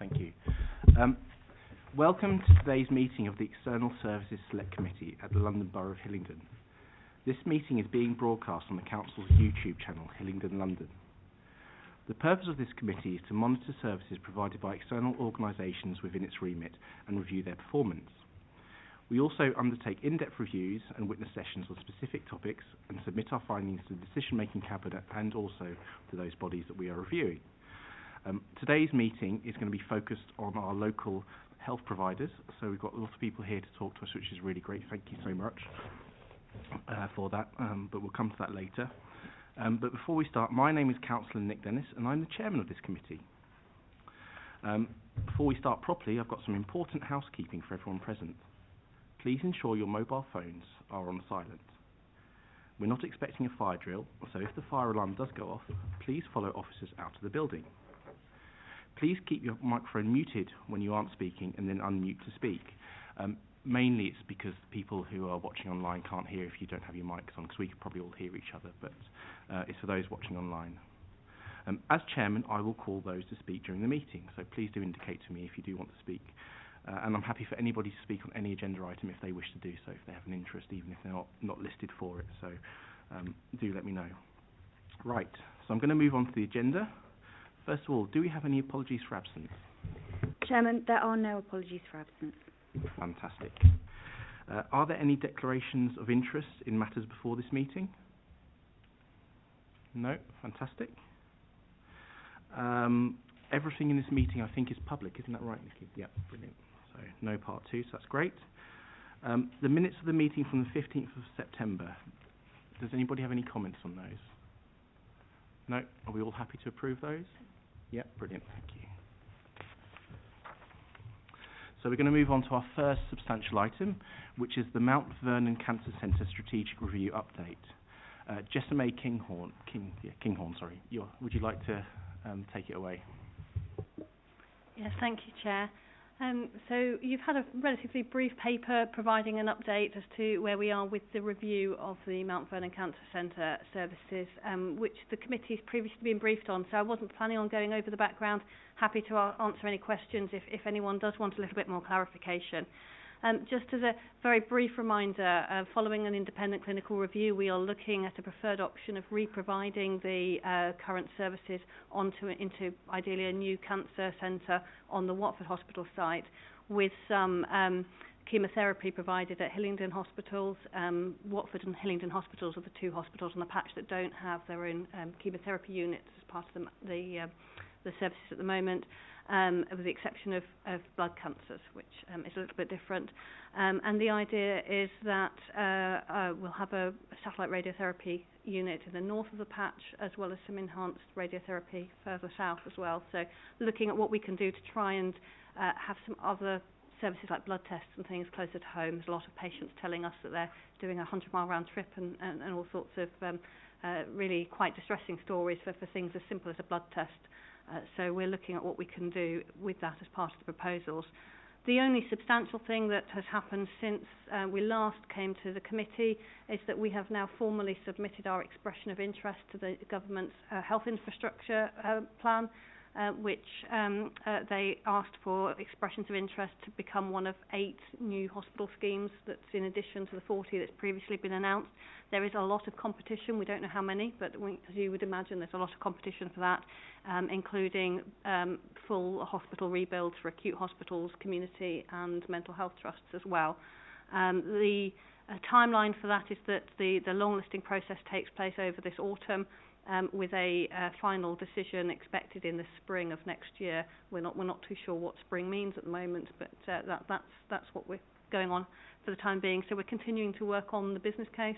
Thank you. Welcome to today's meeting of the External Services Select Committee at the London Borough of Hillingdon. This meeting is being broadcast on the Council's YouTube channel, Hillingdon London. The purpose of this committee is to monitor services provided by external organisations within its remit and review their performance. We also undertake in-depth reviews and witness sessions on specific topics and submit our findings to the decision-making cabinet and also to those bodies that we are reviewing. Today's meeting is going to be focused on our local health providers, so we've got lots of people here to talk to us, which is really great. Thank you so much for that, but we'll come to that later. But before we start, my name is Councillor Nick Denys, and I'm the chairman of this committee. Before we start properly, I've got some important housekeeping for everyone present. Please ensure your mobile phones are on silent. We're not expecting a fire drill, so if the fire alarm does go off, please follow officers out of the building. Please keep your microphone muted when you aren't speaking and then unmute to speak. Mainly it's because people who are watching online can't hear if you don't have your mics on, because we could probably all hear each other, but it's for those watching online. As chairman, I will call those to speak during the meeting, so please do indicate to me if you do want to speak. And I'm happy for anybody to speak on any agenda item if they wish to do so, if they have an interest, even if they're not listed for it. So do let me know. Right, so I'm going to move on to the agenda. First of all, do we have any apologies for absence? Chairman, there are no apologies for absence. Fantastic. Are there any declarations of interest in matters before this meeting? No? Fantastic. Everything in this meeting, I think, is public. Isn't that right, Nikki? Yeah, brilliant. So no part two, so that's great. The minutes of the meeting from the 15th of September. Does anybody have any comments on those? No? Are we all happy to approve those? Yeah, brilliant. Thank you. So we're going to move on to our first substantial item, which is the Mount Vernon Cancer Centre Strategic Review Update. Jessame Kinghorn, would you like to take it away? Yes, thank you, Chair. So you've had a relatively brief paper providing an update as to where we are with the review of the Mount Vernon Cancer Centre services, which the committee has previously been briefed on. So I wasn't planning on going over the background. Happy to answer any questions if anyone does want a little bit more clarification. Just as a very brief reminder, following an independent clinical review, we are looking at a preferred option of re-providing the current services into ideally a new cancer centre on the Watford Hospital site, with some chemotherapy provided at Hillingdon hospitals. Watford and Hillingdon hospitals are the two hospitals on the patch that don't have their own chemotherapy units as part of the services at the moment. With the exception of blood cancers, which is a little bit different. And the idea is that we'll have a satellite radiotherapy unit in the north of the patch, as well as some enhanced radiotherapy further south as well. So looking at what we can do to try and have some other services like blood tests and things closer to home. There's a lot of patients telling us that they're doing a 100-mile round trip and all sorts of really quite distressing stories for things as simple as a blood test. So we're looking at what we can do with that as part of the proposals. The only substantial thing that has happened since we last came to the committee is that we have now formally submitted our expression of interest to the government's health infrastructure plan, which they asked for expressions of interest to become one of 8 new hospital schemes that's in addition to the 40 that's previously been announced. There is a lot of competition. We don't know how many, but as you would imagine, there's a lot of competition for that, including full hospital rebuilds for acute hospitals, community and mental health trusts as well. The timeline for that is that the long listing process takes place over this autumn, with a final decision expected in the spring of next year. We're not too sure what spring means at the moment, but that's what we're going on for the time being. So we're continuing to work on the business case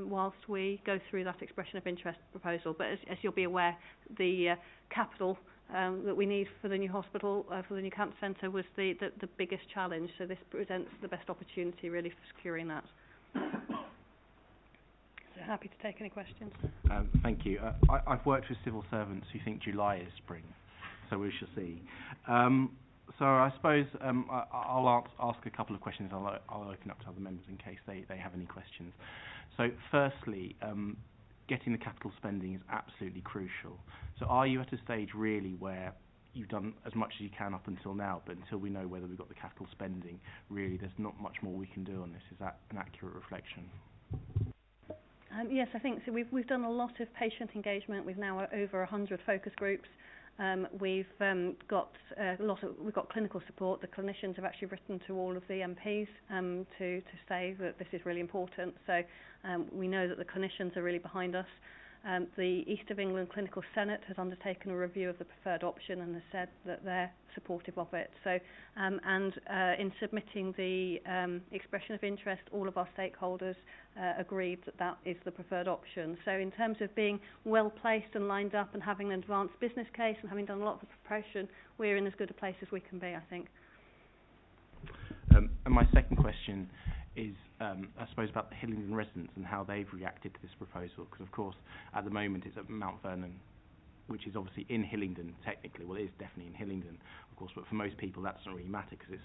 whilst we go through that expression of interest proposal. But as you'll be aware, the capital that we need for the new hospital, for the new cancer centre, was the biggest challenge. So this presents the best opportunity really for securing that. So happy to take any questions. Thank you. I've worked with civil servants who think July is spring, so we shall see. So I suppose I'll ask a couple of questions. I'll open up to other members in case they have any questions. So firstly, getting the capital spending is absolutely crucial. So are you at a stage really where you've done as much as you can up until now, but until we know whether we've got the capital spending, really there's not much more we can do on this. Is that an accurate reflection? Yes, I think so. We've done a lot of patient engagement. We've now over 100 focus groups. We've got clinical support. The clinicians have actually written to all of the MPs to say that this is really important. So we know that the clinicians are really behind us. The East of England Clinical Senate has undertaken a review of the preferred option and has said that they're supportive of it. So, in submitting the expression of interest, all of our stakeholders agreed that that is the preferred option. So in terms of being well placed and lined up and having an advanced business case and having done a lot of the preparation, we're in as good a place as we can be, I think. And my second question is, I suppose, about the Hillingdon residents and how they've reacted to this proposal, because of course at the moment it's at Mount Vernon, which is obviously in Hillingdon technically. Well, it is definitely in Hillingdon, of course, but for most people that doesn't really matter because it's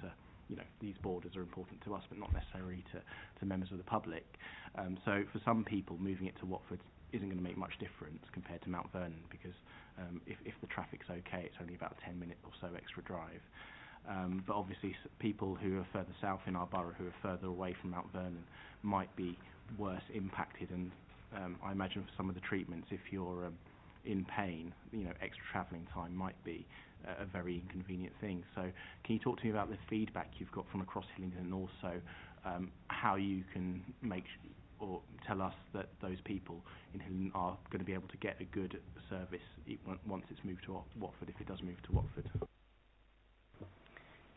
these borders are important to us, but not necessarily to members of the public. So for some people, moving it to Watford isn't going to make much difference compared to Mount Vernon, because if the traffic's okay, it's only about a 10-minute or so extra drive. But obviously people who are further south in our borough, who are further away from Mount Vernon, might be worse impacted, and I imagine for some of the treatments, if you're in pain, extra travelling time might be a very inconvenient thing. So can you talk to me about the feedback you've got from across Hillingdon, and also how you can or tell us that those people in Hillingdon are going to be able to get a good service once it's moved to Watford, if it does move to Watford?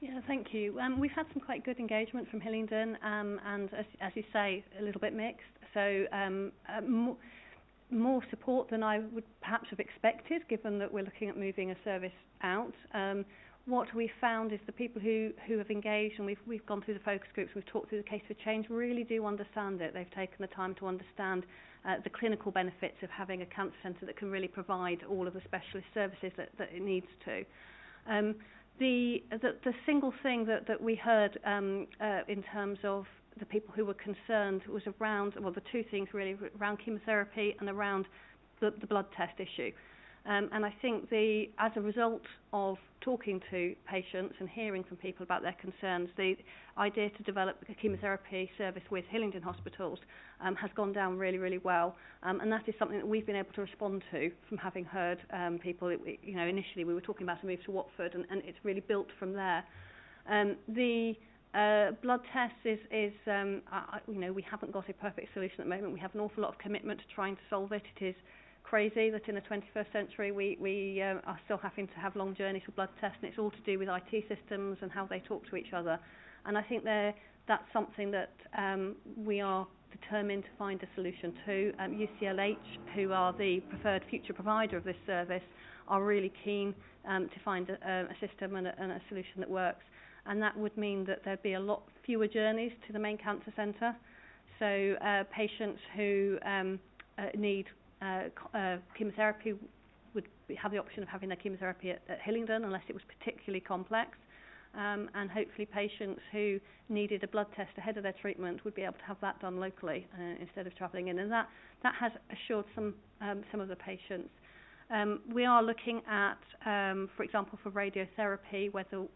Yeah, thank you. We've had some quite good engagement from Hillingdon, and as you say, a little bit mixed. So more support than I would perhaps have expected, given that we're looking at moving a service out. What we found is the people who have engaged, and we've gone through the focus groups, we've talked through the case for change, really do understand it. They've taken the time to understand the clinical benefits of having a cancer centre that can really provide all of the specialist services that it needs to. The single thing that we heard in terms of the people who were concerned was around, well, the two things really, around chemotherapy and around the blood test issue. And I think as a result of talking to patients and hearing from people about their concerns, the idea to develop a chemotherapy service with Hillingdon hospitals has gone down really, really well. And that is something that we've been able to respond to from having heard people. Initially we were talking about a move to Watford, and it's really built from there. The blood test is we haven't got a perfect solution at the moment. We have an awful lot of commitment to trying to solve it. It is crazy that in the 21st century we are still having to have long journeys for blood tests, and it's all to do with IT systems and how they talk to each other. And I think that's something that we are determined to find a solution to. UCLH, who are the preferred future provider of this service, are really keen to find a system and a solution that works. And that would mean that there'd be a lot fewer journeys to the main cancer centre. So patients who need chemotherapy would have the option of having their chemotherapy at Hillingdon, unless it was particularly complex. And hopefully patients who needed a blood test ahead of their treatment would be able to have that done locally instead of travelling in. And that has assured some of the patients. We are looking at, for example, for radiotherapy, whether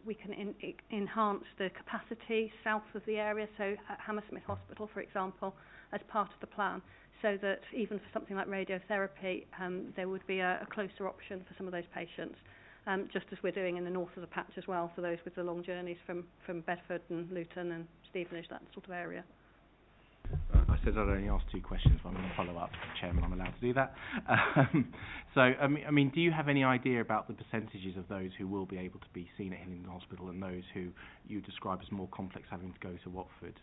we can enhance the capacity south of the area, so at Hammersmith Hospital, for example, as part of the plan, so that even for something like radiotherapy, there would be a closer option for some of those patients, just as we're doing in the north of the patch as well, for those with the long journeys from Bedford and Luton and Stevenage, that sort of area. I said I'd only ask 2 questions, but I'm going to follow up, Chairman. I'm allowed to do that. So, I mean, do you have any idea about the percentages of those who will be able to be seen at Hillingdon Hospital and those who you describe as more complex, having to go to Watford?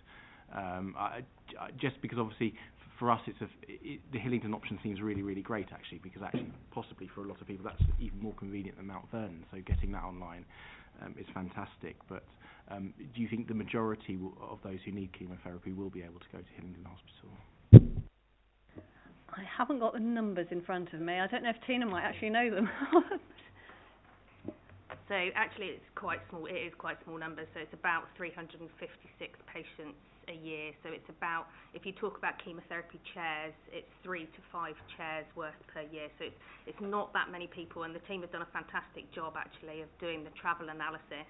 Just because obviously for us the Hillingdon option seems really, really great, actually, because actually possibly for a lot of people that's even more convenient than Mount Vernon, so getting that online is fantastic. But do you think the majority of those who need chemotherapy will be able to go to Hillingdon Hospital? I haven't got the numbers in front of me. I don't know if Tina might actually know them. So actually it's quite small. It is quite small numbers. So it's about 356 patients a year. So it's about, if you talk about chemotherapy chairs, it's 3 to 5 chairs worth per year. So it's not that many people, and the team have done a fantastic job actually of doing the travel analysis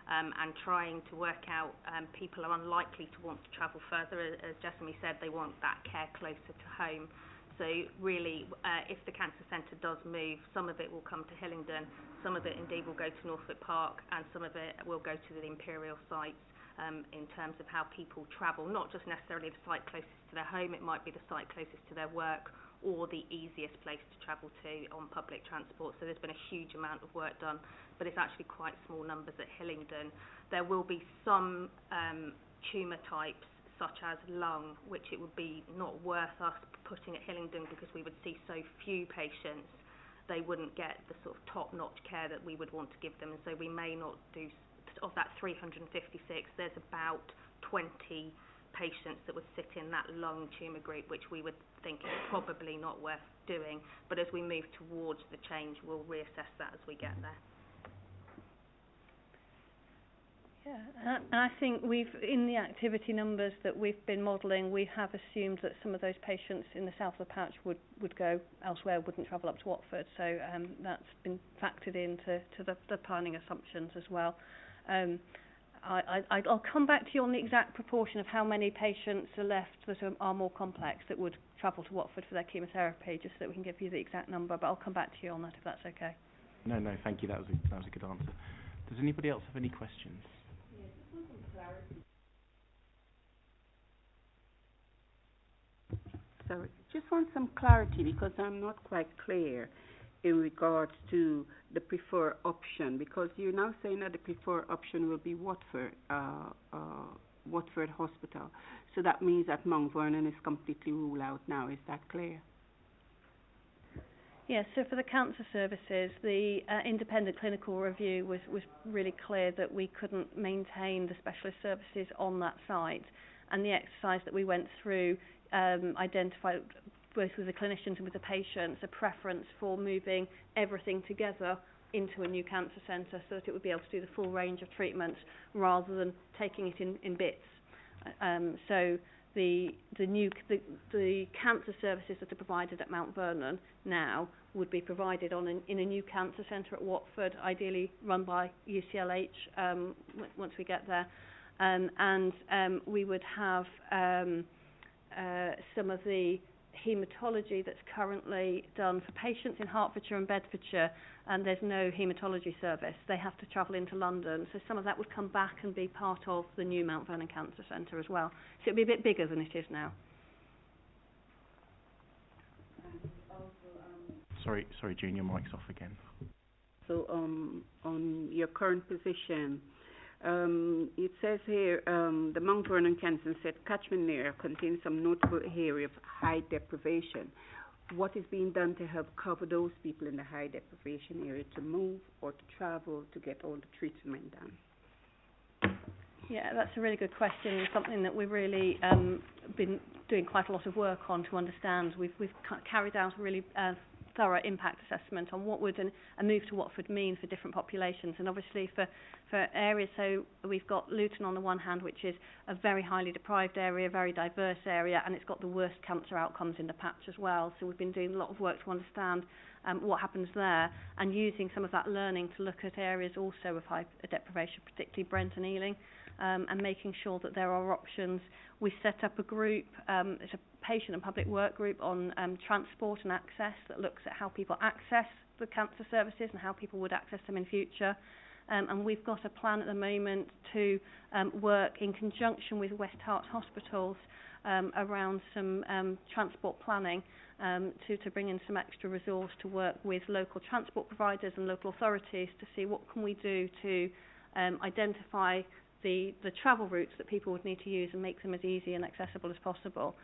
and trying to work out people are unlikely to want to travel further. As Jessamy said, they want that care closer to home. So really, if the cancer centre does move, some of it will come to Hillingdon, some of it indeed will go to Norfolk Park, and some of it will go to the Imperial sites in terms of how people travel, not just necessarily the site closest to their home, it might be the site closest to their work or the easiest place to travel to on public transport. So there's been a huge amount of work done, but it's actually quite small numbers at Hillingdon. There will be some tumour types, such as lung, which it would be not worth us putting at Hillingdon because we would see so few patients, they wouldn't get the sort of top-notch care that we would want to give them, and so we may not do, of that 356, there's about 20 patients that would sit in that lung tumour group, which we would think is probably not worth doing, but as we move towards the change, we'll reassess that as we get there. Yeah, and I think in the activity numbers that we've been modelling, we have assumed that some of those patients in the south of the patch would go elsewhere, wouldn't travel up to Watford. So that's been factored into the planning assumptions as well. I'll come back to you on the exact proportion of how many patients are left that are more complex that would travel to Watford for their chemotherapy, just so that we can give you the exact number. But I'll come back to you on that if that's okay. No, thank you. That was a good answer. Does anybody else have any questions? Sorry, just want some clarity because I'm not quite clear in regards to the preferred option, because you're now saying that the preferred option will be Watford Hospital. So that means that Mount Vernon is completely ruled out now. Is that clear? Yes, so for the cancer services, the independent clinical review was really clear that we couldn't maintain the specialist services on that site, and the exercise that we went through identified both with the clinicians and with the patients a preference for moving everything together into a new cancer centre so that it would be able to do the full range of treatments rather than taking it in bits. So the cancer services that are provided at Mount Vernon now would be provided in a new cancer centre at Watford, ideally run by UCLH once we get there, and we would have some of the haematology that's currently done for patients in Hertfordshire and Bedfordshire, and there's no haematology service. They have to travel into London, so some of that would come back and be part of the new Mount Vernon Cancer Centre as well. So it'd be a bit bigger than it is now. Sorry, June, your mic's off again. So on your current position, it says here the Mount Vernon Cancer Centre catchment area contains some notable area of high deprivation. What is being done to help cover those people in the high deprivation area to move or to travel to get all the treatment done? Yeah, that's a really good question, and something that we've really been doing quite a lot of work on to understand. We've carried out a really thorough impact assessment on what would a move to Watford mean for different populations, and obviously for areas. So we've got Luton on the one hand, which is a very highly deprived area, very diverse area, and it's got the worst cancer outcomes in the patch as well. So we've been doing a lot of work to understand what happens there, and using some of that learning to look at areas also of high deprivation, particularly Brent and Ealing, and making sure that there are options. We set up a group, it's a patient and public work group on transport and access that looks at how people access the cancer services and how people would access them in future. And we've got a plan at the moment to work in conjunction with West Hart Hospitals around some transport planning to bring in some extra resource to work with local transport providers and local authorities to see what can we do to identify the travel routes that people would need to use and make them as easy and accessible as possible.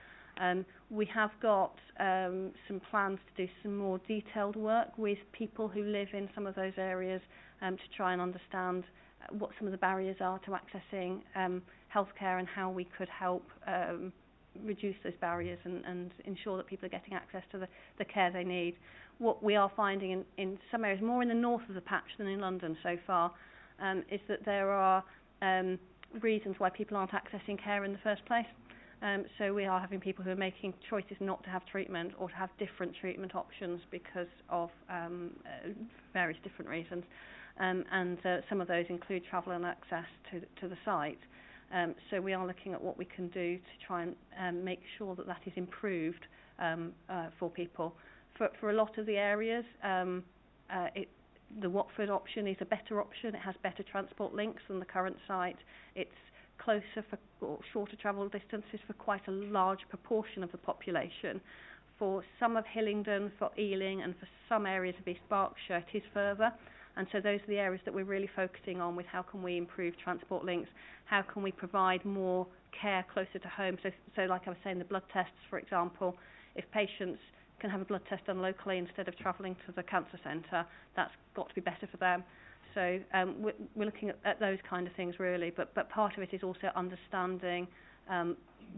We have got some plans to do some more detailed work with people who live in some of those areas to try and understand what some of the barriers are to accessing healthcare and how we could help reduce those barriers and ensure that people are getting access to the care they need. What we are finding in some areas, more in the north of the patch than in London so far, is that there are reasons why people aren't accessing care in the first place. So we are having people who are making choices not to have treatment or to have different treatment options because of various different reasons. And some of those include travel and access to the site. So we are looking at what we can do to try and make sure that that is improved for people. For a lot of the areas, the Watford option is a better option. It has better transport links than the current site. It's closer or shorter travel distances for quite a large proportion of the population. For some of Hillingdon, for Ealing, and for some areas of East Berkshire, it is further. And so those are the areas that we're really focusing on with how can we improve transport links, how can we provide more care closer to home. So like I was saying, the blood tests, for example, if patients can have a blood test done locally instead of travelling to the cancer centre, that's got to be better for them. So we're looking at those kind of things really, but part of it is also understanding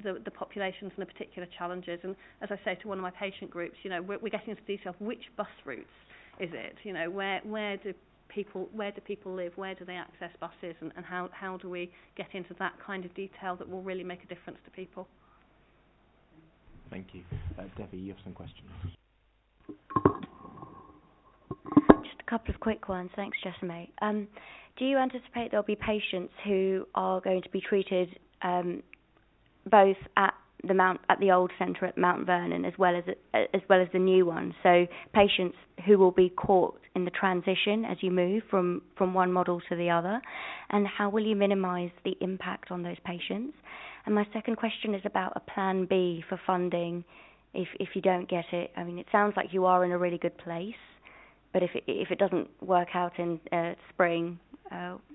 the populations and the particular challenges. And as I say to one of my patient groups, you know, we're getting into detail of which bus routes is it, you know, where do people live, where do they access buses, and how do we get into that kind of detail that will really make a difference to people. Thank you. Debbie, you have some questions. Just a couple of quick ones. Thanks, Jessamy. Do you anticipate there'll be patients who are going to be treated both at the old centre at Mount Vernon as well as the new one? So patients who will be caught in the transition as you move from one model to the other, and how will you minimise the impact on those patients? And my second question is about a plan B for funding if you don't get it. I mean, it sounds like you are in a really good place, but if it doesn't work out in spring,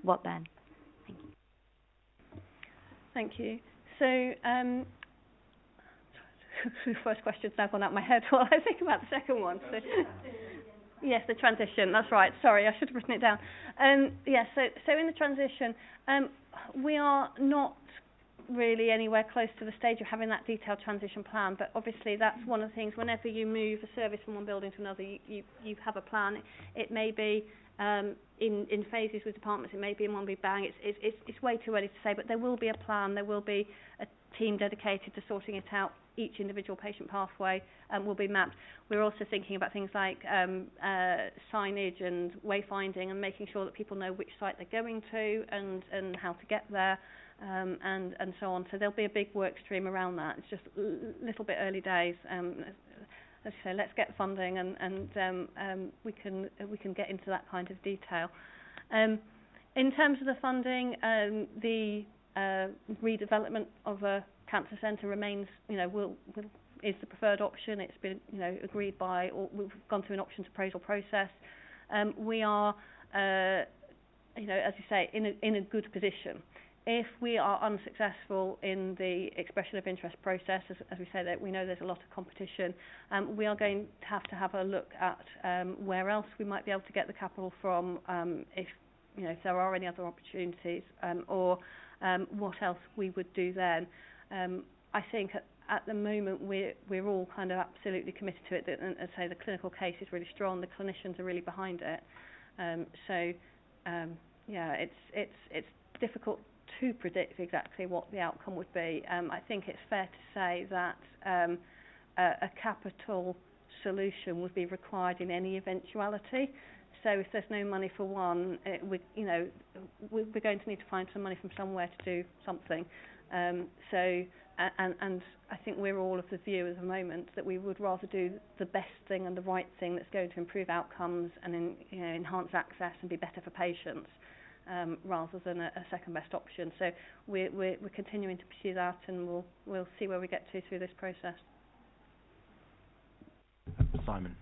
what then? Thank you. So the first question's now gone out of my head while I think about the second one. So, yes, the transition, that's right. Sorry, I should have written it down. Yes, so in the transition, we are not really anywhere close to the stage of having that detailed transition plan, but obviously that's one of the things. Whenever you move a service from one building to another, you have a plan. It may be in phases with departments, it may be in one big bang. It's way too early to say, but there will be a plan. There will be a team dedicated to sorting it out. Each individual patient pathway will be mapped. We're also thinking about things like signage and wayfinding and making sure that people know which site they're going to and how to get there, and so on. So there'll be a big work stream around that. It's just a little bit early days. As you say, let's get funding and we can get into that kind of detail. In terms of the funding, the redevelopment of a cancer centre remains, you know, is the preferred option. It's been, you know, agreed by, or we've gone through an options appraisal process. We are, you know, as you say, in a good position. If we are unsuccessful in the expression of interest process, as we say, that we know there's a lot of competition, we are going to have a look at where else we might be able to get the capital from, if there are any other opportunities, or what else we would do then. I think at the moment we're all kind of absolutely committed to it, and as I say, the clinical case is really strong. The clinicians are really behind it. It's difficult to predict exactly what the outcome would be. I think it's fair to say that a capital solution would be required in any eventuality. So if there's no money for one, we're going to need to find some money from somewhere to do something. And I think we're all of the view at the moment that we would rather do the best thing and the right thing that's going to improve outcomes and enhance access and be better for patients, rather than a second best option. So we're continuing to pursue that, and we'll see where we get to through this process. Simon.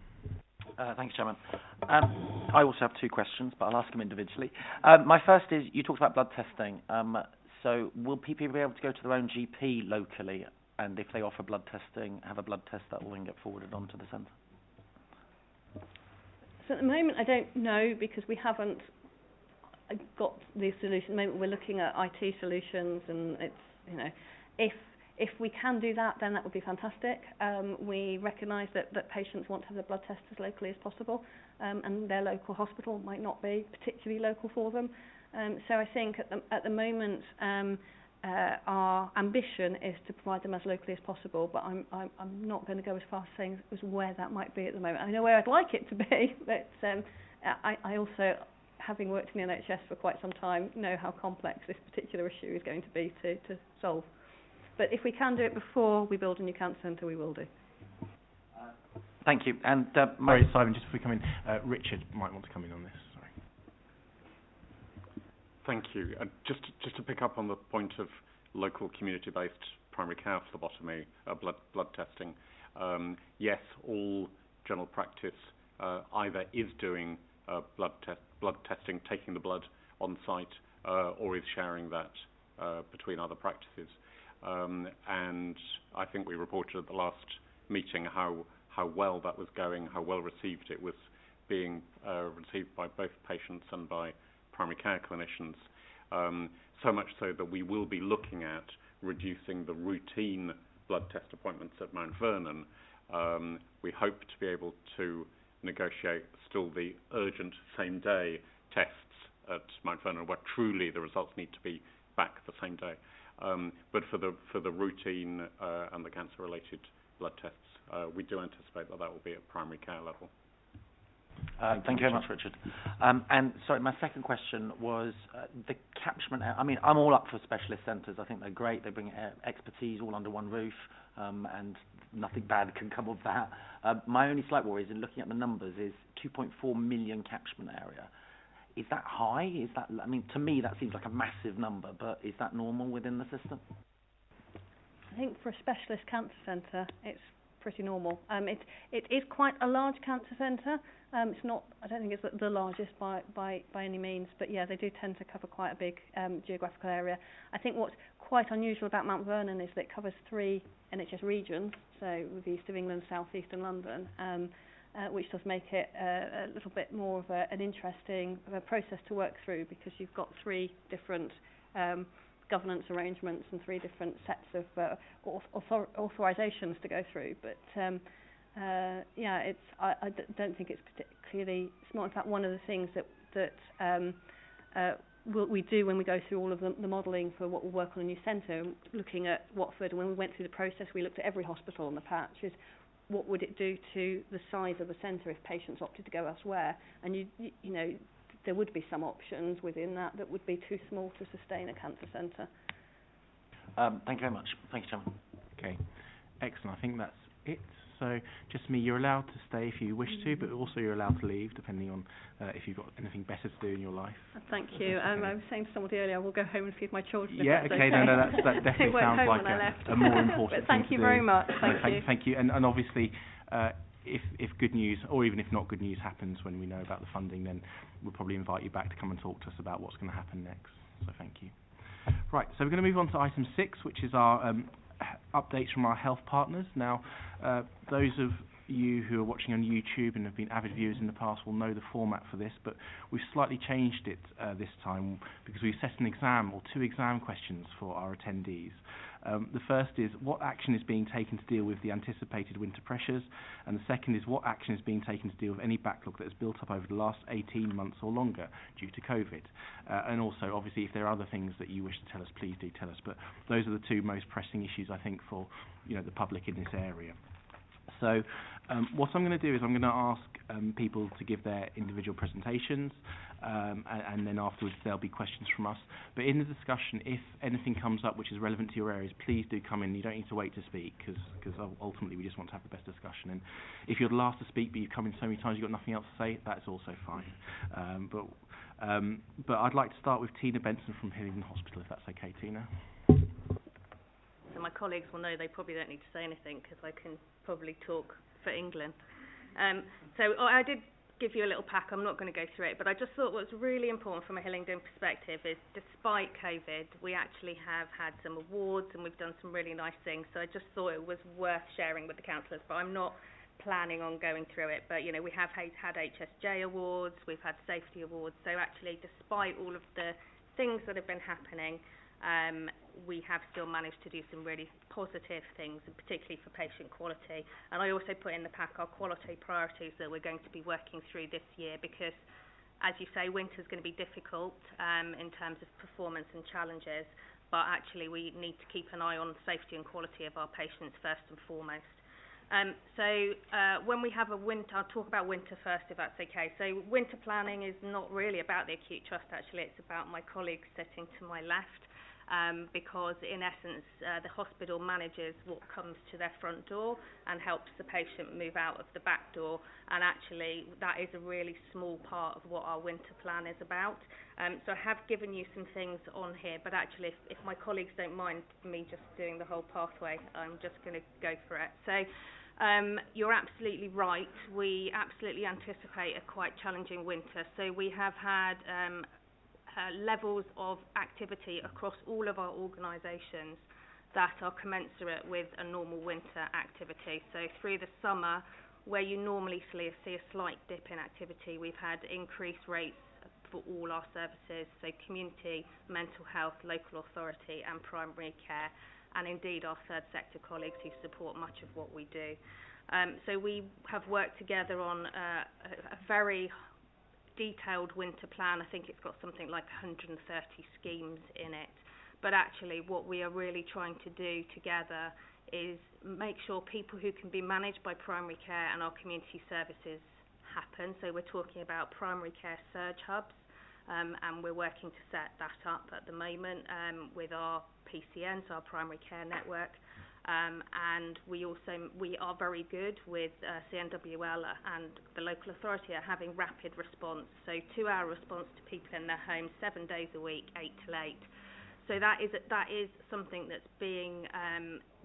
Thanks, Chairman. I also have two questions, but I'll ask them individually. My first is, you talked about blood testing. So will people be able to go to their own GP locally, and if they offer blood testing, have a blood test that will then get forwarded onto the centre? So at the moment I don't know, because we haven't got the solution. At the moment we're looking at IT solutions, and it's, if we can do that, then that would be fantastic. We recognise that patients want to have their blood tests as locally as possible, and their local hospital might not be particularly local for them. So I think at the moment our ambition is to provide them as locally as possible, but I'm not going to go as far as saying as where that might be at the moment. I know where I'd like it to be, but I also, having worked in the NHS for quite some time, know how complex this particular issue is going to be to solve. But if we can do it before we build a new cancer centre, we will do. Thank you. And sorry, Simon, just before we come in, Richard might want to come in on this. Sorry. Thank you. Just to pick up on the point of local community-based primary care phlebotomy, blood testing. Yes, all general practice either is doing blood testing, taking the blood on site, or is sharing that between other practices. And I think we reported at the last meeting how well that was going, how well received it was being received by both patients and by primary care clinicians. So much so that we will be looking at reducing the routine blood test appointments at Mount Vernon. We hope to be able to negotiate still the urgent same-day tests at Mount Vernon, where truly the results need to be back the same day. But for the routine and the cancer-related blood tests, we do anticipate that will be at primary care level. Thank you very much, Richard. And sorry, my second question was the catchment area. I mean, I'm all up for specialist centres. I think they're great. They bring expertise all under one roof, and nothing bad can come of that. My only slight worry is in looking at the numbers is 2.4 million catchment area. Is that high? Is that, I mean, to me that seems like a massive number, but is that normal within the system? I think for a specialist cancer centre, it's pretty normal. It is quite a large cancer centre. It's not, I don't think it's the largest by any means, but yeah, they do tend to cover quite a big geographical area. I think what's quite unusual about Mount Vernon is that it covers 3 NHS regions, so with the East of England, South East and London, which does make it a little bit more of an interesting process to work through, because you've got 3 different governance arrangements and 3 different sets of authorisations to go through. But yeah, I don't think it's particularly smart. In fact, one of the things that we do when we go through all of the modelling for what we'll work on a new centre, looking at Watford, and when we went through the process, we looked at every hospital on the patch, is what would it do to the size of the centre if patients opted to go elsewhere? And you know, there would be some options within that would be too small to sustain a cancer centre. Thank you very much. Thank you, Chairman. Okay, excellent. I think that's it. So, just me, you're allowed to stay if you wish to, but also you're allowed to leave, depending on if you've got anything better to do in your life. Thank you. I was saying to somebody earlier, I will go home and feed my children. Yeah, okay, no, that definitely sounds like a more important but thank thing you to very do. much. Thank you. And obviously, if good news, or even if not good news happens when we know about the funding, then we'll probably invite you back to come and talk to us about what's going to happen next. So thank you. Right, so we're going to move on to item 6, which is our updates from our health partners. Now, those of you who are watching on YouTube and have been avid viewers in the past will know the format for this, but we've slightly changed it this time because we set an exam or 2 exam questions for our attendees. The first is, what action is being taken to deal with the anticipated winter pressures? And the second is, what action is being taken to deal with any backlog that has built up over the last 18 months or longer due to COVID? And also, obviously, if there are other things that you wish to tell us, please do tell us. But those are the 2 most pressing issues, I think, for the public in this area. So what I'm going to do is I'm going to ask people to give their individual presentations, and then afterwards there'll be questions from us. But in the discussion, if anything comes up which is relevant to your areas, please do come in. You don't need to wait to speak, because ultimately we just want to have the best discussion. And if you're the last to speak but you've come in so many times you've got nothing else to say, that's also fine. But I'd like to start with Tina Benson from Hillingdon Hospital, if that's okay, Tina. So my colleagues will know they probably don't need to say anything because I can probably talk for England. So I did give you a little pack. I'm not going to go through it, but I just thought what's really important from a Hillingdon perspective is, despite COVID, we actually have had some awards and we've done some really nice things. So I just thought it was worth sharing with the councillors, but I'm not planning on going through it. But, we have had HSJ awards, we've had safety awards. So actually, despite all of the things that have been happening, we have still managed to do some really positive things, and particularly for patient quality. And I also put in the pack our quality priorities that we're going to be working through this year, because As you say, winter's going to be difficult in terms of performance and challenges, but actually we need to keep an eye on the safety and quality of our patients first and foremost. When we have a winter, I'll talk about winter first if that's okay. So winter planning is not really about the acute trust, actually. It's about my colleagues sitting to my left, because in essence the hospital manages what comes to their front door and helps the patient move out of the back door, and actually that is a really small part of what our winter plan is about. So I have given you some things on here, but actually if my colleagues don't mind me just doing the whole pathway, I'm just going to go for it. So you're absolutely right. We absolutely anticipate a quite challenging winter. So we have had levels of activity across all of our organisations that are commensurate with a normal winter activity. So through the summer, where you normally see a slight dip in activity, we've had increased rates for all our services, so community, mental health, local authority and primary care, and indeed our third sector colleagues who support much of what we do. So we have worked together on a very detailed winter plan. I think it's got something like 130 schemes in it. But actually what we are really trying to do together is make sure people who can be managed by primary care and our community services happen. So we're talking about primary care surge hubs, and we're working to set that up at the moment with our PCNs, our primary care network. And we are very good with CNWL and the local authority at having rapid response. So 2-hour response to people in their homes, 7 days a week, 8 till 8. So that is something that's being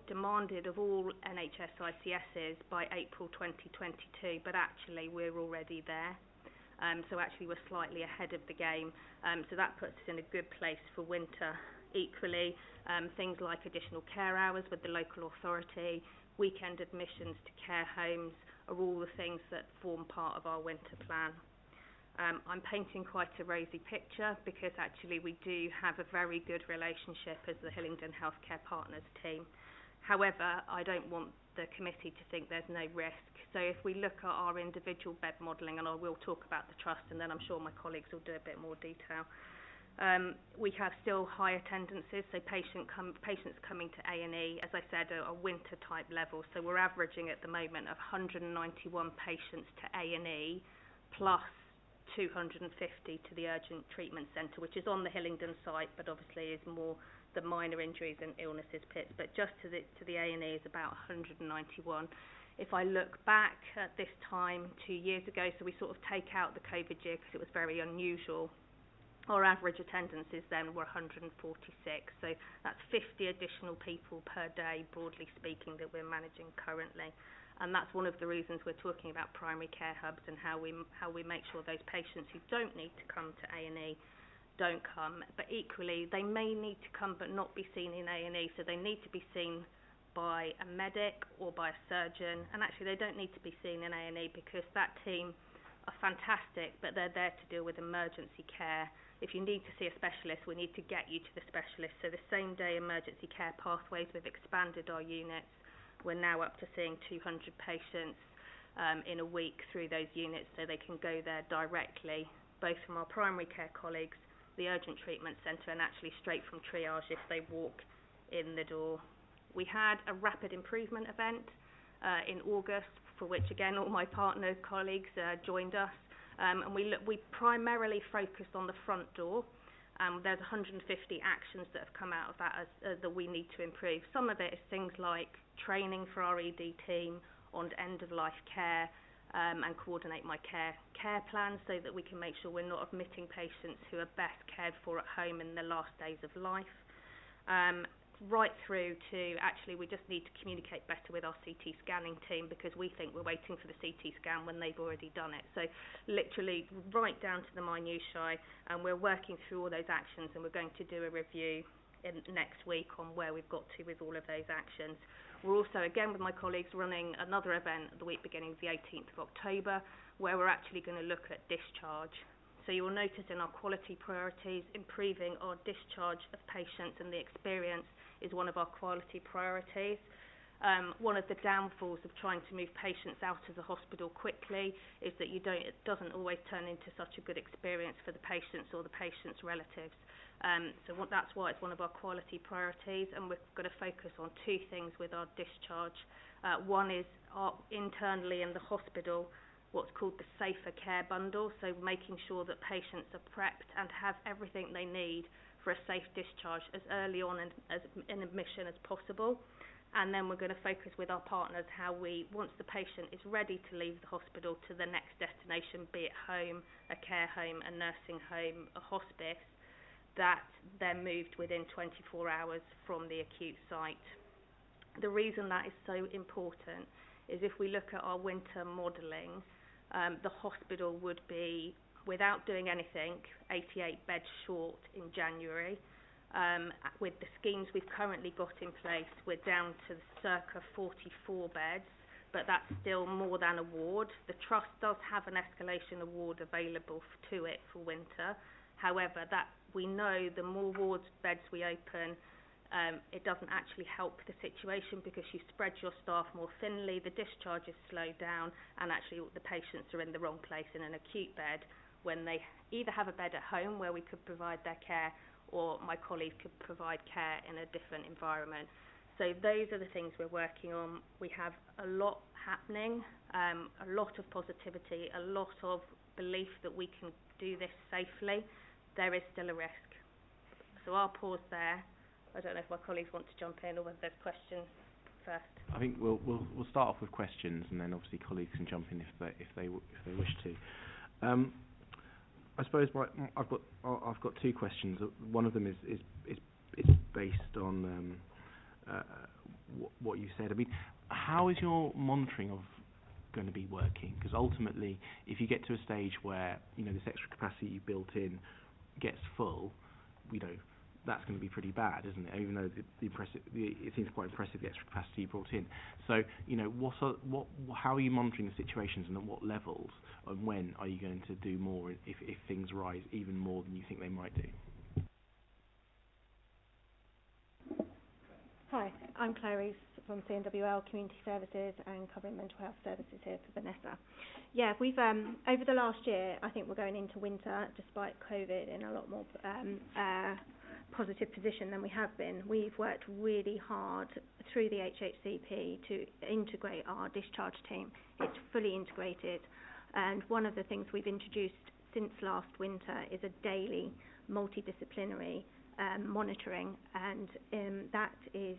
demanded of all NHS ICSs by April 2022, but actually we're already there. So actually we're slightly ahead of the game. So that puts us in a good place for winter. Equally, things like additional care hours with the local authority, weekend admissions to care homes are all the things that form part of our winter plan. I'm painting quite a rosy picture because actually we do have a very good relationship as the Hillingdon Healthcare Partners team. However, I don't want the committee to think there's no risk. So if we look at our individual bed modelling, and I will talk about the trust and then I'm sure my colleagues will do a bit more detail. We have still high attendances, so patients coming to A&E, as I said, are winter type levels. So we're averaging at the moment of 191 patients to A&E plus 250 to the urgent treatment centre, which is on the Hillingdon site, but obviously is more the minor injuries and illnesses pits. But just to the A&E is about 191. If I look back at this time 2 years ago, so we sort of take out the COVID year because it was very unusual, our average attendances then were 146. So that's 50 additional people per day, broadly speaking, that we're managing currently. And that's one of the reasons we're talking about primary care hubs and how we make sure those patients who don't need to come to A&E don't come. But equally, they may need to come but not be seen in A&E, so they need to be seen by a medic or by a surgeon. And actually, they don't need to be seen in A&E because that team are fantastic, but they're there to deal with emergency care. If you need to see a specialist, we need to get you to the specialist. So the same day emergency care pathways, we've expanded our units. We're now up to seeing 200 patients in a week through those units, so they can go there directly, both from our primary care colleagues, the urgent treatment centre, and actually straight from triage if they walk in the door. We had a rapid improvement event in August, for which again all my partner colleagues joined us, and we primarily focused on the front door. There's 150 actions that have come out of that that we need to improve. Some of it is things like training for our ED team on end-of-life care and coordinate my care plans so that we can make sure we're not admitting patients who are best cared for at home in their last days of life. Right through to actually we just need to communicate better with our CT scanning team because we think we're waiting for the CT scan when they've already done it. So literally right down to the minutiae, and we're working through all those actions, and we're going to do a review next week on where we've got to with all of those actions. We're also, again with my colleagues, running another event the week beginning the 18th of October where we're actually going to look at discharge. So you will notice in our quality priorities, improving our discharge of patients and the experience is one of our quality priorities. One of the downfalls of trying to move patients out of the hospital quickly is that it doesn't always turn into such a good experience for the patients or the patients' relatives. That's why it's one of our quality priorities, and we're going to focus on two things with our discharge. One is internally in the hospital, what's called the safer care bundle, so making sure that patients are prepped and have everything they need for a safe discharge as early on in admission as possible. And then we're going to focus with our partners how once the patient is ready to leave the hospital to the next destination, be it home, a care home, a nursing home, a hospice, that they're moved within 24 hours from the acute site. The reason that is so important is if we look at our winter modelling, the hospital would be, without doing anything, 88 beds short in January. With the schemes we've currently got in place, we're down to circa 44 beds, but that's still more than a ward. The Trust does have an escalation award available to it for winter. However, that we know the more wards beds we open, it doesn't actually help the situation because you spread your staff more thinly, the discharges slow down, and actually the patients are in the wrong place in an acute bed when they either have a bed at home where we could provide their care, or my colleague could provide care in a different environment. So those are the things we're working on. We have a lot happening, a lot of positivity, a lot of belief that we can do this safely. There is still a risk. So I'll pause there. I don't know if my colleagues want to jump in or whether there's questions first. I think we'll start off with questions, and then obviously colleagues can jump in if they wish to. I suppose I've got two questions. One of them is based on what you said. I mean, how is your monitoring going to be working? Because ultimately, if you get to a stage where this extra capacity you built in gets full, that's going to be pretty bad, isn't it? Even though it seems quite impressive, the extra capacity you brought in. So, how are you monitoring the situations, and at what levels, and when are you going to do more if things rise even more than you think they might do? Hi, I'm Claire Rees from CNWL Community Services and covering mental health services here for Vanessa. Yeah, we've over the last year, I think we're going into winter despite COVID in a lot more positive position than we have been. We've worked really hard through the HHCP to integrate our discharge team. It's fully integrated, and one of the things we've introduced since last winter is a daily multidisciplinary monitoring, and that is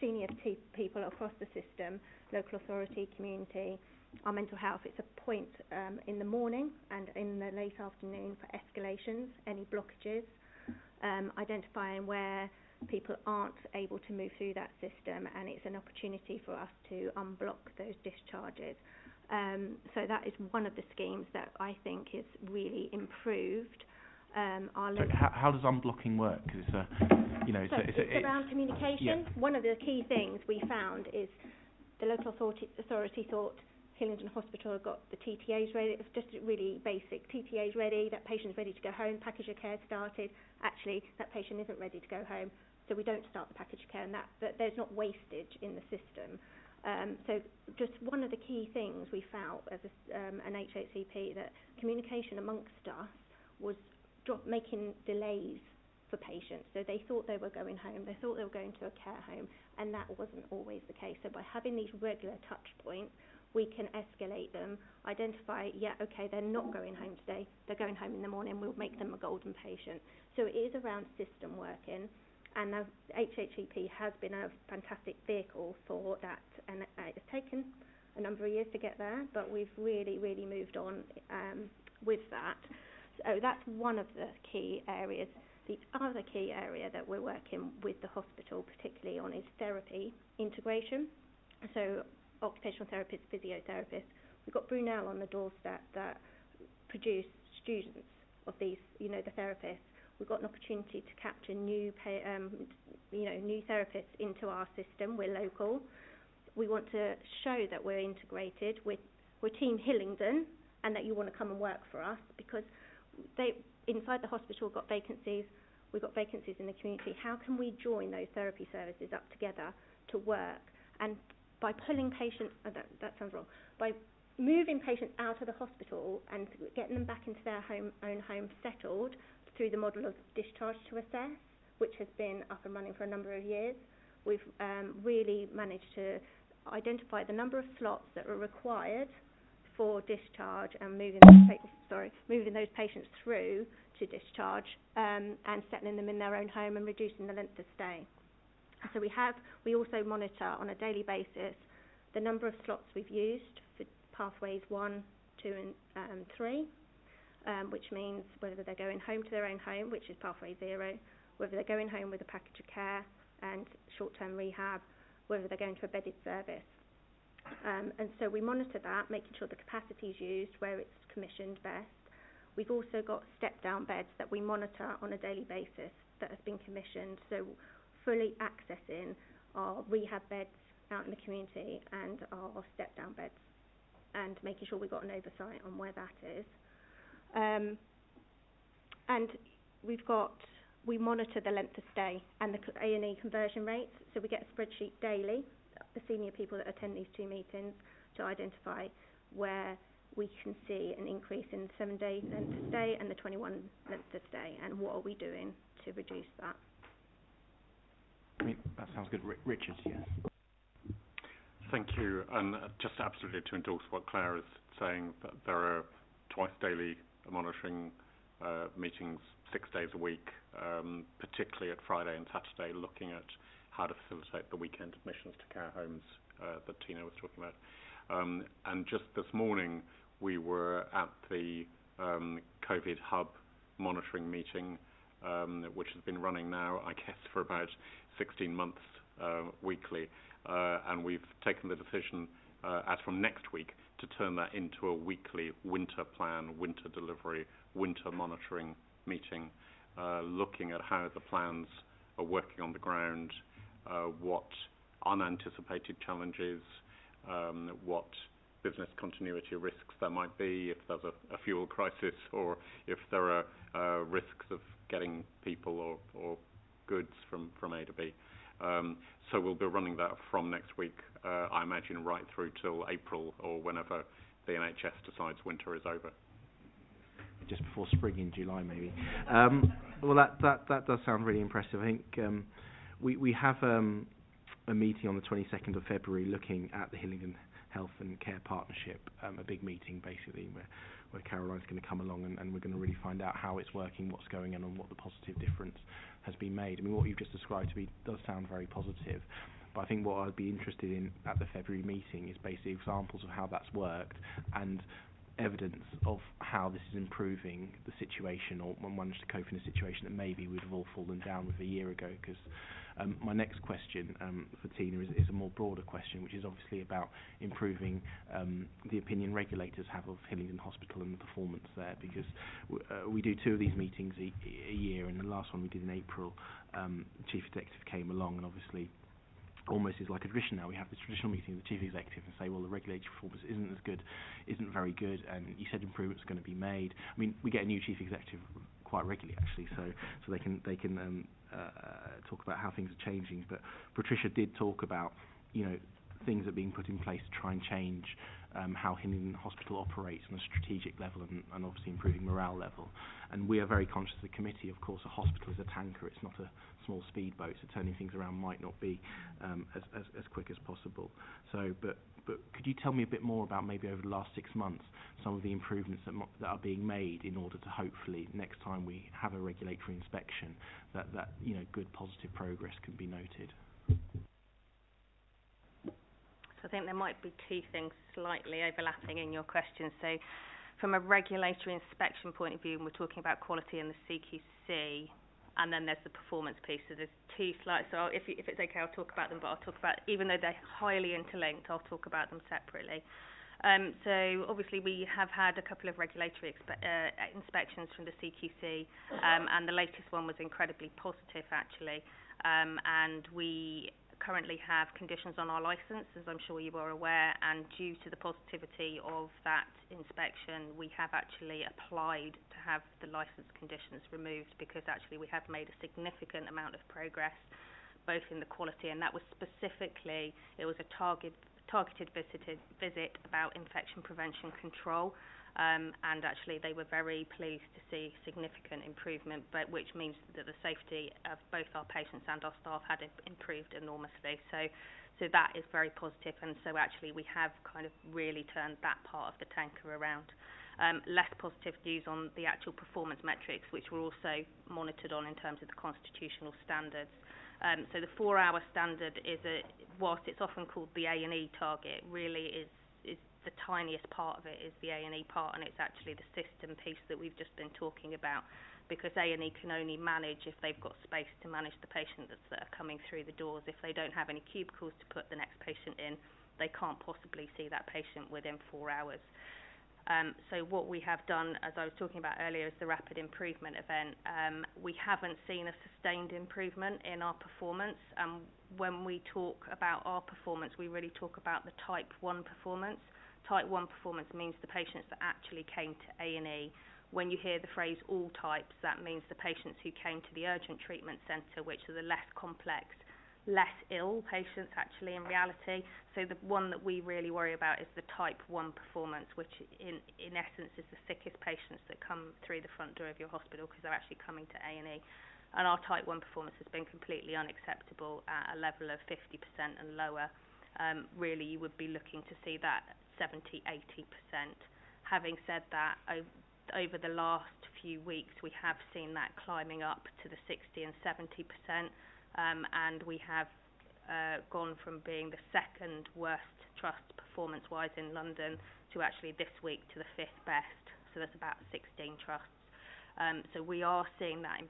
senior people across the system, local authority, community, our mental health. It's a point in the morning and in the late afternoon for escalations, any blockages, identifying where people aren't able to move through that system, and it's an opportunity for us to unblock those discharges. So that is one of the schemes that I think is really improved. How does unblocking work? Because it's around communication. Yeah. One of the key things we found is the local authority thought Hillingdon Hospital had got the TTAs ready. It was just really basic. TTAs ready, that patient's ready to go home, package of care started. Actually, that patient isn't ready to go home, so we don't start the package of care, and that there's not wastage in the system. So just one of the key things we felt as an HHCP, that communication amongst us was making delays for patients. So they thought they were going home, they thought they were going to a care home, and that wasn't always the case. So by having these regular touch points, we can escalate them, identify, okay, they're not going home today, they're going home in the morning, we'll make them a golden patient. So it is around system working, and the HHCP has been a fantastic vehicle for that, and it's taken a number of years to get there, but we've really, really moved on with that. So that's one of the key areas. The other key area that we're working with the hospital particularly on is therapy integration. So occupational therapists, physiotherapists. We've got Brunel on the doorstep that produce students of these, the therapists. We've got an opportunity to capture new therapists into our system. We're local. We want to show that we're integrated. We're Team Hillingdon, and that you want to come and work for us, because inside the hospital we've got vacancies. We've got vacancies in the community. How can we join those therapy services up together to work and by pulling patients, that sounds wrong, by moving patients out of the hospital and getting them back into their own home settled through the model of discharge to assess, which has been up and running for a number of years, we've really managed to identify the number of slots that are required for discharge and moving those patients through to discharge and settling them in their own home and reducing the length of stay. So we also monitor on a daily basis the number of slots we've used for pathways 1, 2 and 3, which means whether they're going home to their own home, which is pathway 0, whether they're going home with a package of care and short-term rehab, whether they're going to a bedded service. And so we monitor that, making sure the capacity is used where it's commissioned best. We've also got step-down beds that we monitor on a daily basis that have been commissioned, so fully accessing our rehab beds out in the community and our step-down beds, and making sure we've got an oversight on where that is. And we monitor the length of stay and the A&E conversion rates, so we get a spreadsheet daily, the senior people that attend these 2 meetings, to identify where we can see an increase in 7-day length of stay and the 21 length of stay, and what are we doing to reduce that. I mean, that sounds good. Richard, yes. Thank you. And just absolutely to endorse what Claire is saying, that there are twice daily monitoring meetings, 6 days a week, particularly at Friday and Saturday, looking at how to facilitate the weekend admissions to care homes that Tina was talking about. And just this morning, we were at the COVID hub monitoring meeting, which has been running now, I guess, for about 16 months weekly. And we've taken the decision, as from next week, to turn that into a weekly winter plan, winter delivery, winter monitoring meeting, looking at how the plans are working on the ground, what unanticipated challenges, what business continuity risks there might be if there's a fuel crisis, or if there are risks of getting people or goods from A to B. So we'll be running that from next week, I imagine, right through till April or whenever the NHS decides winter is over. Just before spring in July, maybe. Well, that does sound really impressive. I think we have a meeting on the 22nd of February looking at the Hillingdon Health and Care Partnership, a big meeting basically where Caroline's going to come along and we're going to really find out how it's working, what's going on, and what the positive difference has been made. I mean, what you've just described to me does sound very positive, but I think what I'd be interested in at the February meeting is basically examples of how that's worked and evidence of how this is improving the situation, or managed to cope in a situation that maybe we'd have all fallen down with a year ago. Because my next question for Tina is a more broader question, which is obviously about improving the opinion regulators have of Hillingdon Hospital and the performance there, because we do 2 of these meetings a year, and the last one we did in April, the Chief Executive came along, and obviously almost is like a tradition now. We have this traditional meeting with the Chief Executive and say, well, the regulatory performance isn't as good, isn't very good, and you said improvements are going to be made. I mean, we get a new Chief Executive quite regularly, actually, so they can talk about how things are changing. But Patricia did talk about, things that are being put in place to try and change how Hillingdon Hospital operates on a strategic level and obviously improving morale level. And we are very conscious of the committee. Of course, a hospital is a tanker. It's not a small speedboat, so turning things around might not be as quick as possible. So, but could you tell me a bit more about maybe over the last 6 months some of the improvements that are being made in order to hopefully next time we have a regulatory inspection that good positive progress can be noted? So I think there might be 2 things slightly overlapping in your question. So from a regulatory inspection point of view, and we're talking about quality in the CQC, and then there's the performance piece. So there's 2 slides. So if it's okay, I'll talk about them, but I'll talk about, even though they're highly interlinked, I'll talk about them separately. So obviously we have had a couple of regulatory inspections from the CQC, and the latest one was incredibly positive, actually. And we currently have conditions on our licence, as I'm sure you are aware, and due to the positivity of that inspection, we have actually applied to have the licence conditions removed, because actually we have made a significant amount of progress, both in the quality, and that was specifically, it was a targeted visit about infection prevention control, and actually they were very pleased to see significant improvement, but which means that the safety of both our patients and our staff had improved enormously. So that is very positive, and so actually we have kind of really turned that part of the tanker around. Less positive news on the actual performance metrics, which were also monitored on in terms of the constitutional standards. So the 4-hour standard is whilst it's often called the A&E target, really is the tiniest part of it is the A&E part, and it's actually the system piece that we've just been talking about, because A&E can only manage if they've got space to manage the patients that are coming through the doors. If they don't have any cubicles to put the next patient in, they can't possibly see that patient within 4 hours. So what we have done, as I was talking about earlier, is the rapid improvement event. We haven't seen a sustained improvement in our performance. When we talk about our performance, we really talk about the type 1 performance. Type 1 performance means the patients that actually came to A&E. When you hear the phrase all types, that means the patients who came to the urgent treatment centre, which are the less complex, less ill patients actually in reality. So the one that we really worry about is the type 1 performance, which in essence is the sickest patients that come through the front door of your hospital because they're actually coming to A&E. And our type 1 performance has been completely unacceptable at a level of 50% and lower. Really you would be looking to see that 70-80%. Having said that, over the last few weeks we have seen that climbing up to the 60 and 70%. And we have gone from being the second worst trust performance-wise in London to actually this week to the 5th best. So that's about 16 trusts. So we are seeing that in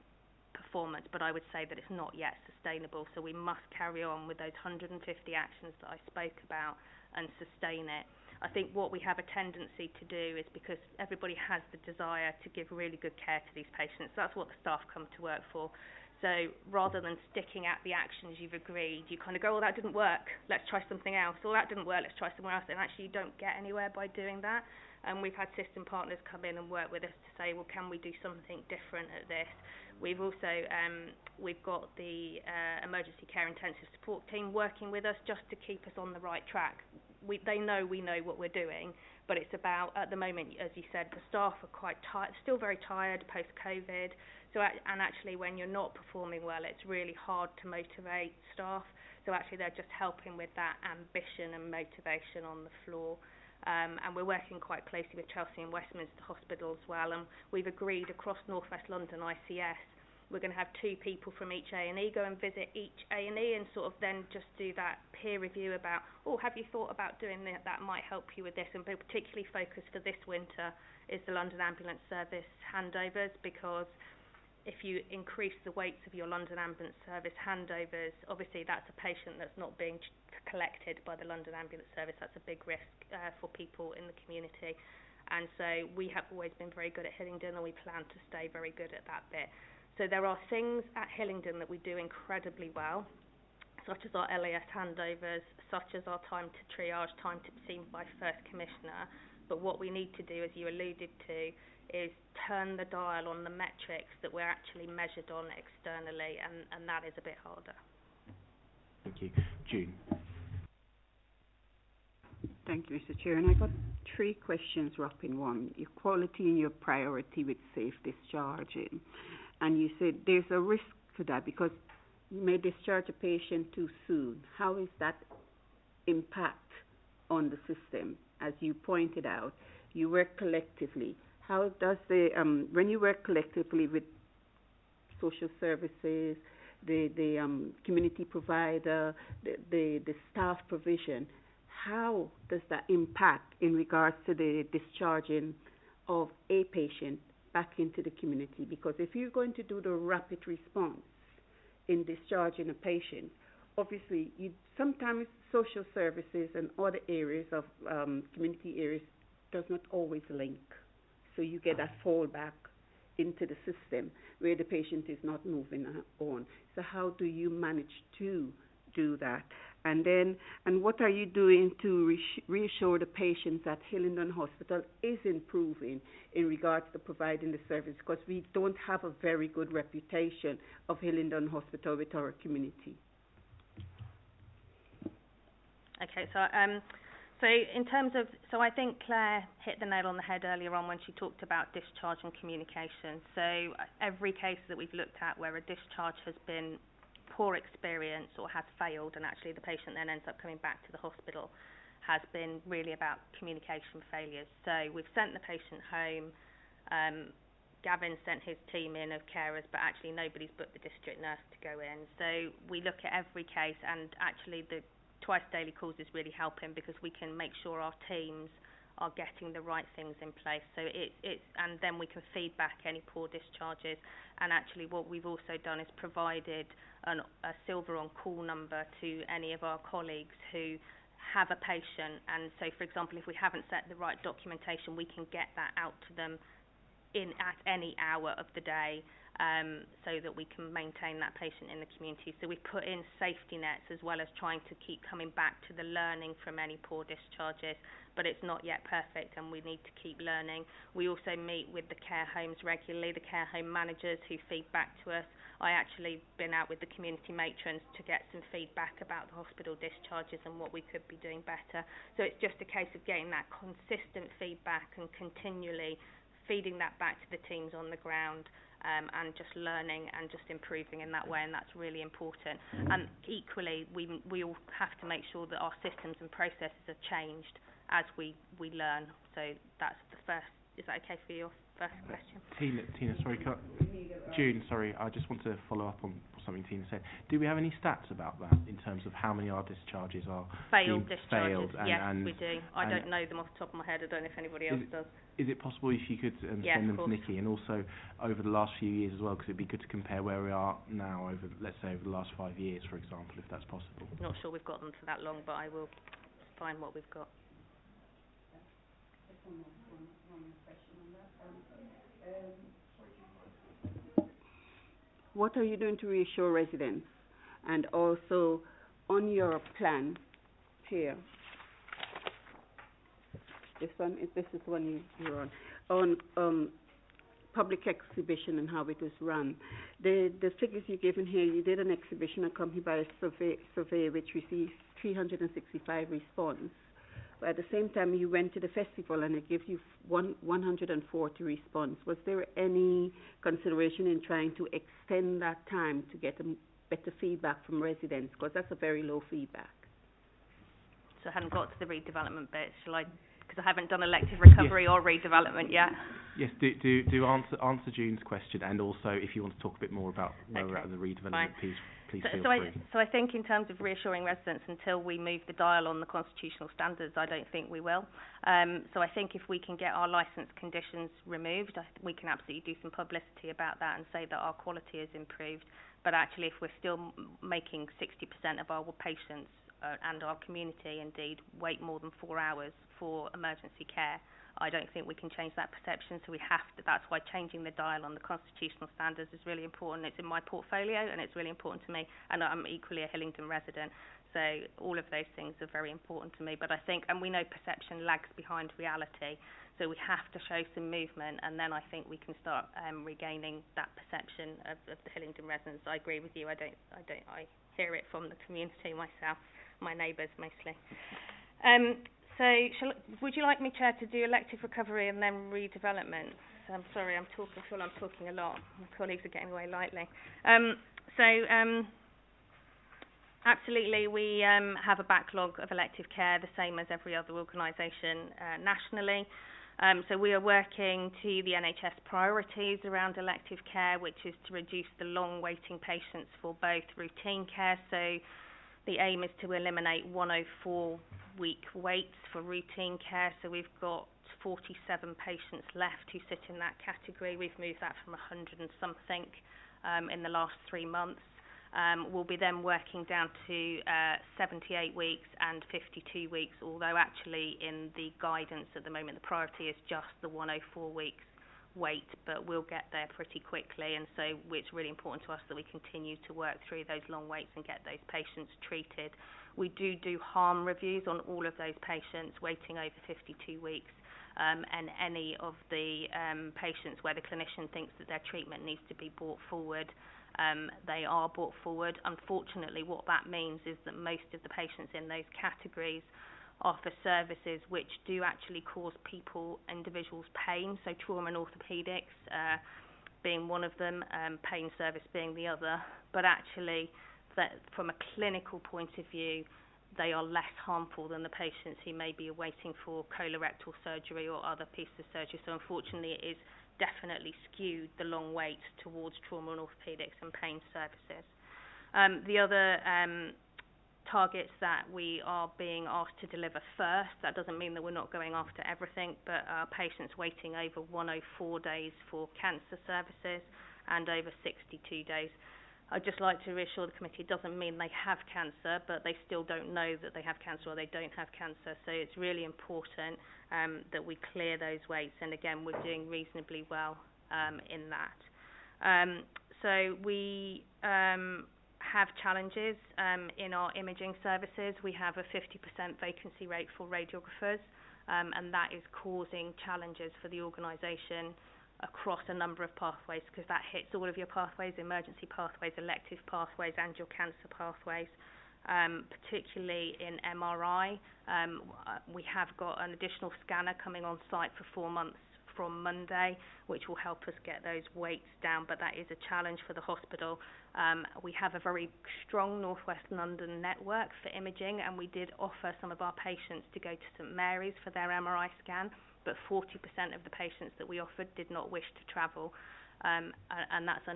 performance, but I would say that it's not yet sustainable. So we must carry on with those 150 actions that I spoke about and sustain it. I think what we have a tendency to do is, because everybody has the desire to give really good care to these patients, that's what the staff come to work for. So rather than sticking at the actions you've agreed, you kind of go, oh, that didn't work, let's try something else. Or that didn't work, let's try somewhere else. And actually you don't get anywhere by doing that. And we've had system partners come in and work with us to say, well, can we do something different at this? We've also, we've got the emergency care intensive support team working with us just to keep us on the right track. They know we know what we're doing, but it's about, at the moment, as you said, the staff are quite tired, still very tired post-COVID. So, and actually when you're not performing well, it's really hard to motivate staff. So actually they're just helping with that ambition and motivation on the floor. And we're working quite closely with Chelsea and Westminster Hospital as well. And we've agreed across North West London ICS, we're going to have 2 people from each A&E go and visit each A&E and sort of then just do that peer review about, oh, have you thought about doing that? That might help you with this. And particularly focused for this winter is the London Ambulance Service handovers, because if you increase the weights of your London Ambulance Service handovers, obviously that's a patient that's not being collected by the London Ambulance Service. That's a big risk for people in the community. And so we have always been very good at Hillingdon, and we plan to stay very good at that bit. So there are things at Hillingdon that we do incredibly well, such as our LAS handovers, such as our time to triage, time to be seen by first commissioner. But what we need to do, as you alluded to, is turn the dial on the metrics that we're actually measured on externally, and that is a bit harder. Thank you. June. Thank you, Mr. Chair. And I got 3 questions wrapped in one. Your quality and your priority with safe discharging. And you said there's a risk for that because you may discharge a patient too soon. How is that impact on the system? As you pointed out, you work collectively. How does when you work collectively with social services, the community provider, the staff provision, how does that impact in regards to the discharging of a patient back into the community? Because if you're going to do the rapid response in discharging a patient, obviously sometimes social services and other areas of community areas does not always link. So you get that fallback into the system where the patient is not moving on. So how do you manage to do that? And what are you doing to reassure the patients that Hillingdon Hospital is improving in regards to providing the service? Because we don't have a very good reputation of Hillingdon Hospital with our community. Okay, so in terms of, so I think Claire hit the nail on the head earlier on when she talked about discharge and communication. So every case that we've looked at where a discharge has been poor experience or has failed, and actually the patient then ends up coming back to the hospital, has been really about communication failures. So we've sent the patient home, Gavin sent his team in of carers, but actually nobody's booked the district nurse to go in. So we look at every case, and actually the twice daily calls is really helping because we can make sure our teams are getting the right things in place. So and then we can feed back any poor discharges. And actually what we've also done is provided a silver on call number to any of our colleagues who have a patient. And so, for example, if we haven't set the right documentation, we can get that out to them at any hour of the day, so that we can maintain that patient in the community. So we put in safety nets as well as trying to keep coming back to the learning from any poor discharges, but it's not yet perfect and we need to keep learning. We also meet with the care homes regularly, the care home managers who feed back to us. I actually been out with the community matrons to get some feedback about the hospital discharges and what we could be doing better. So it's just a case of getting that consistent feedback and continually feeding that back to the teams on the ground, and just learning and just improving in that way, and that's really important. And equally, we all have to make sure that our systems and processes are changed as we learn. So that's the first. Is that okay for your first question? Tina, sorry, June, sorry, I just want to follow up on something Tina said. Do we have any stats about that in terms of how many of our discharges are failed discharges? Failed Yes, we do. I don't know them off the top of my head. I don't know if anybody else does. Is it possible if you could send them to Nikki, and also over the last few years as well, because it'd be good to compare where we are now over, let's say, over the last 5 years, for example, if that's possible. Not sure we've got them for that long, but I will find what we've got. What are you doing to reassure residents? And also, on your plan here, this is the one you're on public exhibition and how it was run. The figures you've given here, you did an exhibition accompanied by a survey which received 365 responses. But at the same time, you went to the festival and it gives you 140 response. Was there any consideration in trying to extend that time to get better feedback from residents? Because that's a very low feedback. So I hadn't got to the redevelopment bit. Shall I? Because I haven't done elective recovery or redevelopment yet. Yes, do answer June's question, and also if you want to talk a bit more about where we're at the redevelopment piece. Please feel free. So I think in terms of reassuring residents, until we move the dial on the constitutional standards, I don't think we will. So I think if we can get our licence conditions removed, we can absolutely do some publicity about that and say that our quality is improved. But actually, if we're still making 60% of our patients and our community, indeed, wait more than 4 hours for emergency care, I don't think we can change that perception, so we have to. That's why changing the dial on the constitutional standards is really important. It's in my portfolio and it's really important to me, and I'm equally a Hillingdon resident, so all of those things are very important to me. But I think, and we know perception lags behind reality, so we have to show some movement, and then I think we can start regaining that perception of the Hillingdon residents. I agree with you. I hear it from the community myself, my neighbours mostly. So would you like me, Chair, to do elective recovery and then redevelopment? I'm sorry, I feel I'm talking a lot. My colleagues are getting away lightly. Absolutely, we have a backlog of elective care, the same as every other organisation nationally. So we are working to the NHS priorities around elective care, which is to reduce the long waiting patients for both routine care. So the aim is to eliminate 104-week waits for routine care. So we've got 47 patients left who sit in that category. We've moved that from 100 and something in the last 3 months. We'll be then working down to 78 weeks and 52 weeks, although actually in the guidance at the moment the priority is just the 104 weeks wait, but we'll get there pretty quickly, and so it's really important to us that we continue to work through those long waits and get those patients treated. We do harm reviews on all of those patients waiting over 52 weeks, and any of the patients where the clinician thinks that their treatment needs to be brought forward, they are brought forward. Unfortunately, what that means is that most of the patients in those categories are for services which do actually cause individuals pain, so trauma and orthopaedics being one of them, pain service being the other, but actually that from a clinical point of view they are less harmful than the patients who may be awaiting for colorectal surgery or other pieces of surgery. So unfortunately it is definitely skewed the long wait towards trauma and orthopaedics and pain services. The other targets that we are being asked to deliver first, that doesn't mean that we're not going after everything, but patients waiting over 104 days for cancer services and over 62 days. I'd just like to reassure the committee it doesn't mean they have cancer, but they still don't know that they have cancer or they don't have cancer. So it's really important that we clear those waits, and again we're doing reasonably well in that. So we have challenges in our imaging services. We have a 50% vacancy rate for radiographers, and that is causing challenges for the organisation across a number of pathways, because that hits all of your pathways, emergency pathways, elective pathways and your cancer pathways, particularly in MRI. We have got an additional scanner coming on site for 4 months from Monday, which will help us get those weights down, but that is a challenge for the hospital. We have a very strong North West London network for imaging, and we did offer some of our patients to go to St Mary's for their MRI scan, but 40% of the patients that we offered did not wish to travel, and that's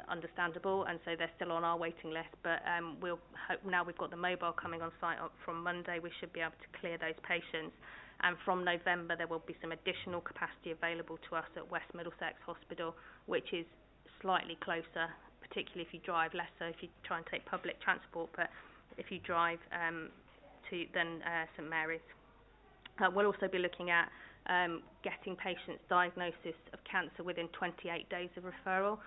understandable, and so they're still on our waiting list, but we'll hope now we've got the mobile coming on site from Monday, we should be able to clear those patients. And from November there will be some additional capacity available to us at West Middlesex Hospital, which is slightly closer, particularly if you drive, less so if you try and take public transport, but if you drive to St Mary's. We'll also be looking at getting patients diagnosis of cancer within 28 days of referral,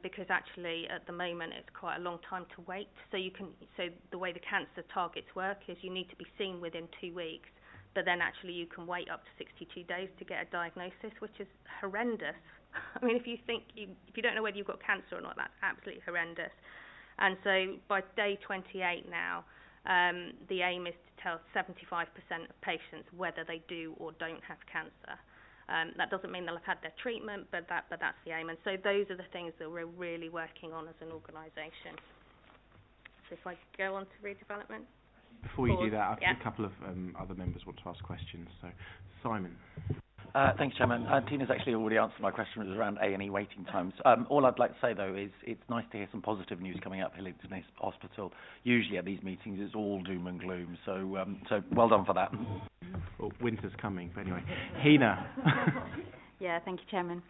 because actually at the moment it's quite a long time to wait. So the way the cancer targets work is you need to be seen within 2 weeks, but then actually you can wait up to 62 days to get a diagnosis, which is horrendous. I mean, if you don't know whether you've got cancer or not, that's absolutely horrendous. And so by day 28 now, the aim is to tell 75% of patients whether they do or don't have cancer. That doesn't mean they'll have had their treatment, but that's the aim. And so those are the things that we're really working on as an organisation. So if I go on to redevelopment. Before you do that, I've got a couple of other members want to ask questions. So, Simon. Thanks, Chairman. Tina's actually already answered my question. It was around A&E waiting times. All I'd like to say, though, is it's nice to hear some positive news coming out of Hillingdon Hospital. Usually at these meetings, it's all doom and gloom. So well done for that. Well, winter's coming, but anyway. Hina. Yeah, thank you, Chairman.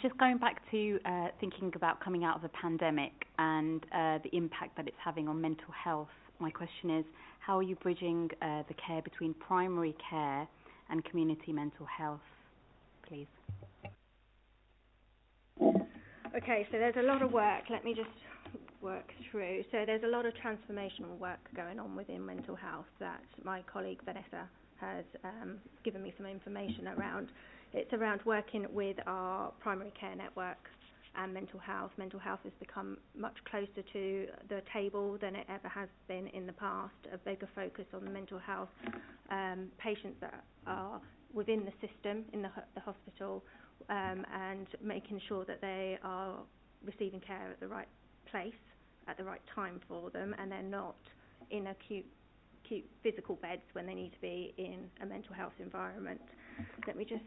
Just going back to thinking about coming out of the pandemic and the impact that it's having on mental health, my question is, how are you bridging the care between primary care and community mental health, please? Okay, so there's a lot of work. Let me just work through. So there's a lot of transformational work going on within mental health that my colleague Vanessa has given me some information around. It's around working with our primary care network and mental health. Mental health has become much closer to the table than it ever has been in the past, a bigger focus on the mental health patients that are within the system, in the hospital, and making sure that they are receiving care at the right place, at the right time for them, and they're not in acute physical beds when they need to be in a mental health environment. Let me just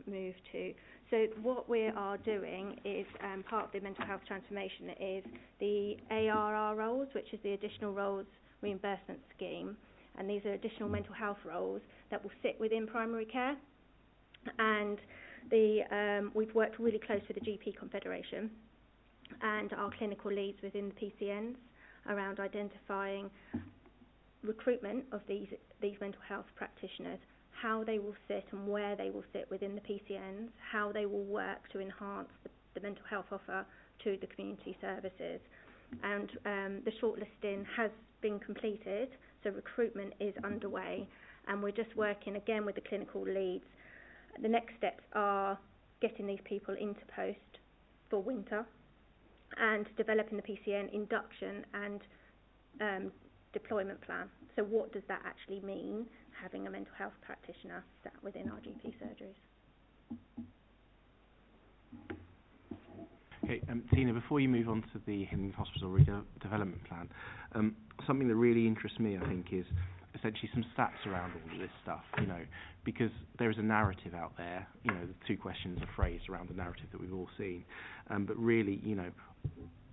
move to... So what we are doing is, part of the mental health transformation is the ARR roles, which is the additional roles reimbursement scheme, and these are additional mental health roles that will sit within primary care. And we've worked really close with the GP Confederation and our clinical leads within the PCNs around identifying recruitment of these mental health practitioners, how they will sit and where they will sit within the PCNs, how they will work to enhance the mental health offer to the community services. And the shortlisting has been completed, so recruitment is underway, and we're just working again with the clinical leads. The next steps are getting these people into post for winter, and developing the PCN induction and deployment plan. So what does that actually mean, having a mental health practitioner sat within our GP surgeries? Okay, Tina, before you move on to the Hillingdon Hospital redevelopment plan, something that really interests me, I think, is essentially some stats around all of this stuff, because there is a narrative out there, the two questions are phrased around the narrative that we've all seen, but really,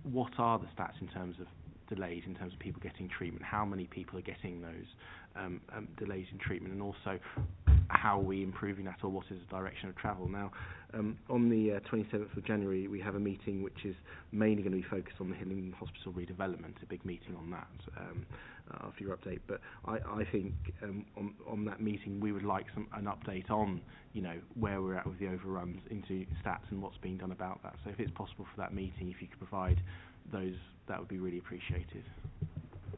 what are the stats in terms of delays, in terms of people getting treatment, how many people are getting those delays in treatment, and also how are we improving that, or what is the direction of travel. Now, on the 27th of January, we have a meeting which is mainly going to be focused on the Hillingdon Hospital redevelopment, a big meeting on that, for your update. But I think on that meeting, we would like an update on, where we're at with the overruns into stats and what's being done about that. So if it's possible for that meeting, if you could provide those, that would be really appreciated.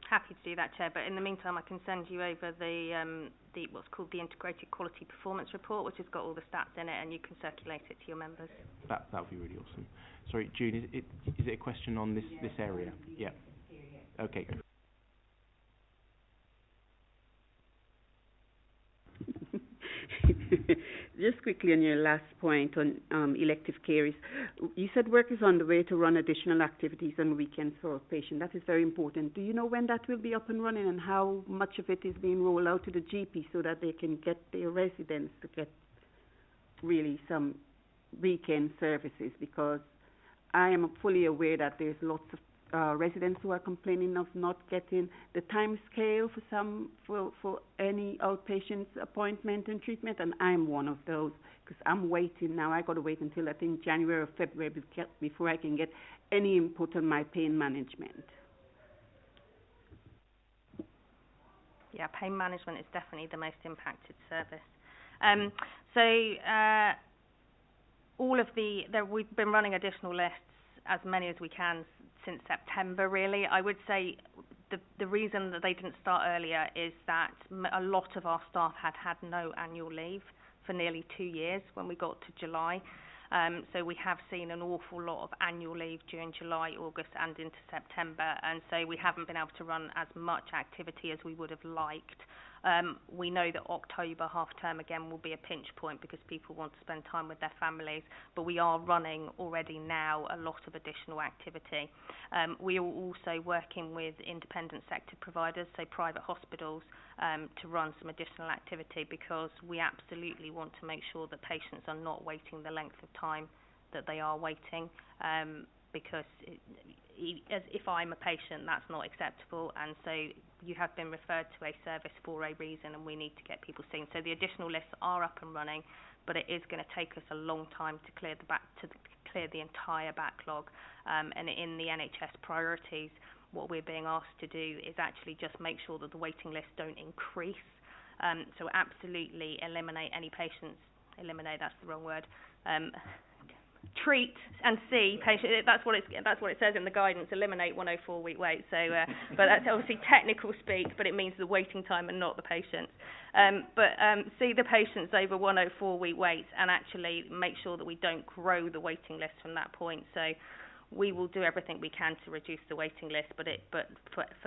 Happy to do that, Chair, but in the meantime I can send you over the what's called the Integrated Quality Performance Report, which has got all the stats in it, and you can circulate it to your members. That would be really awesome. Sorry, June, is it a question on this area? Yeah. Okay, go. Just quickly on your last point on elective cares, you said work is on the way to run additional activities on weekends for outpatient. That is very important. Do you know when that will be up and running, and how much of it is being rolled out to the GP so that they can get their residents to get really some weekend services? Because I am fully aware that there's lots of residents who are complaining of not getting the time scale for any outpatient appointment and treatment, and I'm one of those, because I'm waiting now. I got to wait until I think January or February before I can get any input on my pain management. Yeah, pain management is definitely the most impacted service. All of we've been running additional lists, as many as we can, since September, really. I would say the reason that they didn't start earlier is that a lot of our staff had no annual leave for nearly 2 years when we got to July. So we have seen an awful lot of annual leave during July, August and into September, and so we haven't been able to run as much activity as we would have liked. We know that October half term again will be a pinch point because people want to spend time with their families, but we are running already now a lot of additional activity. We are also working with independent sector providers, so private hospitals, to run some additional activity, because we absolutely want to make sure that patients are not waiting the length of time that they are waiting, because if I'm a patient, that's not acceptable, and so you have been referred to a service for a reason, and we need to get people seen. So the additional lists are up and running, but it is going to take us a long time to clear the entire backlog. And in the NHS priorities, what we're being asked to do is actually just make sure that the waiting lists don't increase. So absolutely eliminate any patients. Eliminate, that's the wrong word. Treat and see patients. That's what it says in the guidance. Eliminate 104-week wait. So, but that's obviously technical speak, but it means the waiting time and not the patients. See the patients over 104-week wait, and actually make sure that we don't grow the waiting list from that point. So, we will do everything we can to reduce the waiting list, but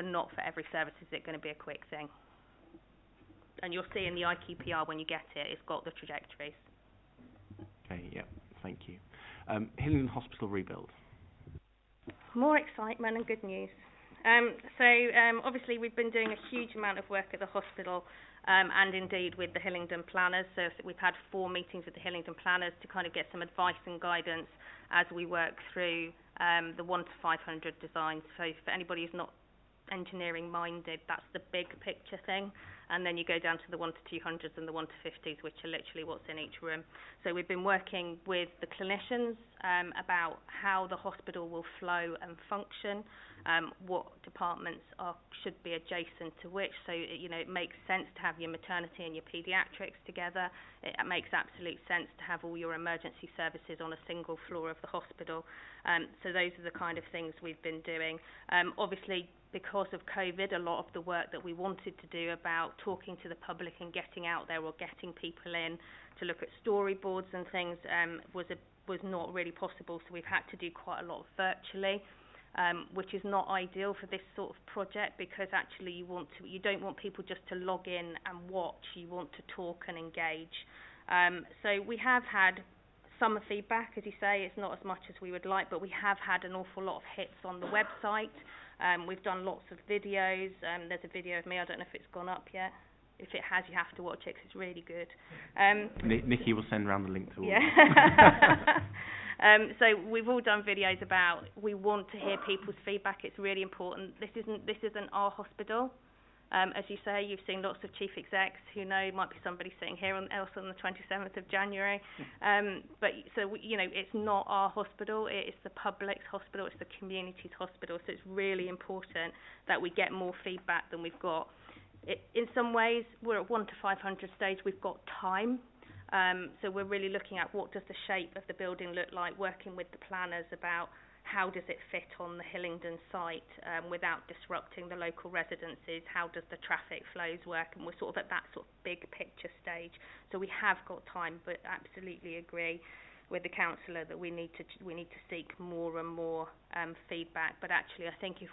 not for every service is it going to be a quick thing. And you'll see in the IQPR when you get it, it's got the trajectories. Okay. Yeah. Thank you. Hillingdon Hospital rebuild. More excitement and good news. Obviously we've been doing a huge amount of work at the hospital, and indeed with the Hillingdon planners. So we've had 4 meetings with the Hillingdon planners to kind of get some advice and guidance as we work through the 1 to 500 designs. So for anybody who's not engineering minded, that's the big picture thing, and then you go down to the 1 to 200s and the 1 to 50s, which are literally what's in each room. So we've been working with the clinicians about how the hospital will flow and function, what departments should be adjacent to which. So, it makes sense to have your maternity and your paediatrics together. It makes absolute sense to have all your emergency services on a single floor of the hospital. So those are the kind of things we've been doing. Obviously, because of COVID, a lot of the work that we wanted to do about talking to the public and getting out there or getting people in to look at storyboards and things was not really possible. So we've had to do quite a lot virtually, which is not ideal for this sort of project, because actually you don't want people just to log in and watch. You want to talk and engage. So we have had some feedback, as you say. It's not as much as we would like, but we have had an awful lot of hits on the website. We've done lots of videos. There's a video of me. I don't know if it's gone up yet. If it has, you have to watch it 'cause it's really good. Nikki will send around the link to all. Yeah. So we've all done videos about. We want to hear people's feedback. It's really important. This isn't our hospital. As you say, you've seen lots of chief execs who know might be somebody sitting here else on the 27th of January. But so it's not our hospital. It's the public's hospital. It's the community's hospital. So it's really important that we get more feedback than we've got. In some ways, we're at 1 to 500 stage. We've got time. So we're really looking at what does the shape of the building look like, working with the planners about how does it fit on the Hillingdon site without disrupting the local residences, how does the traffic flows work, and we're sort of at that sort of big picture stage. So we have got time, but absolutely agree with the councillor that we need to seek more and more feedback. But actually, I think if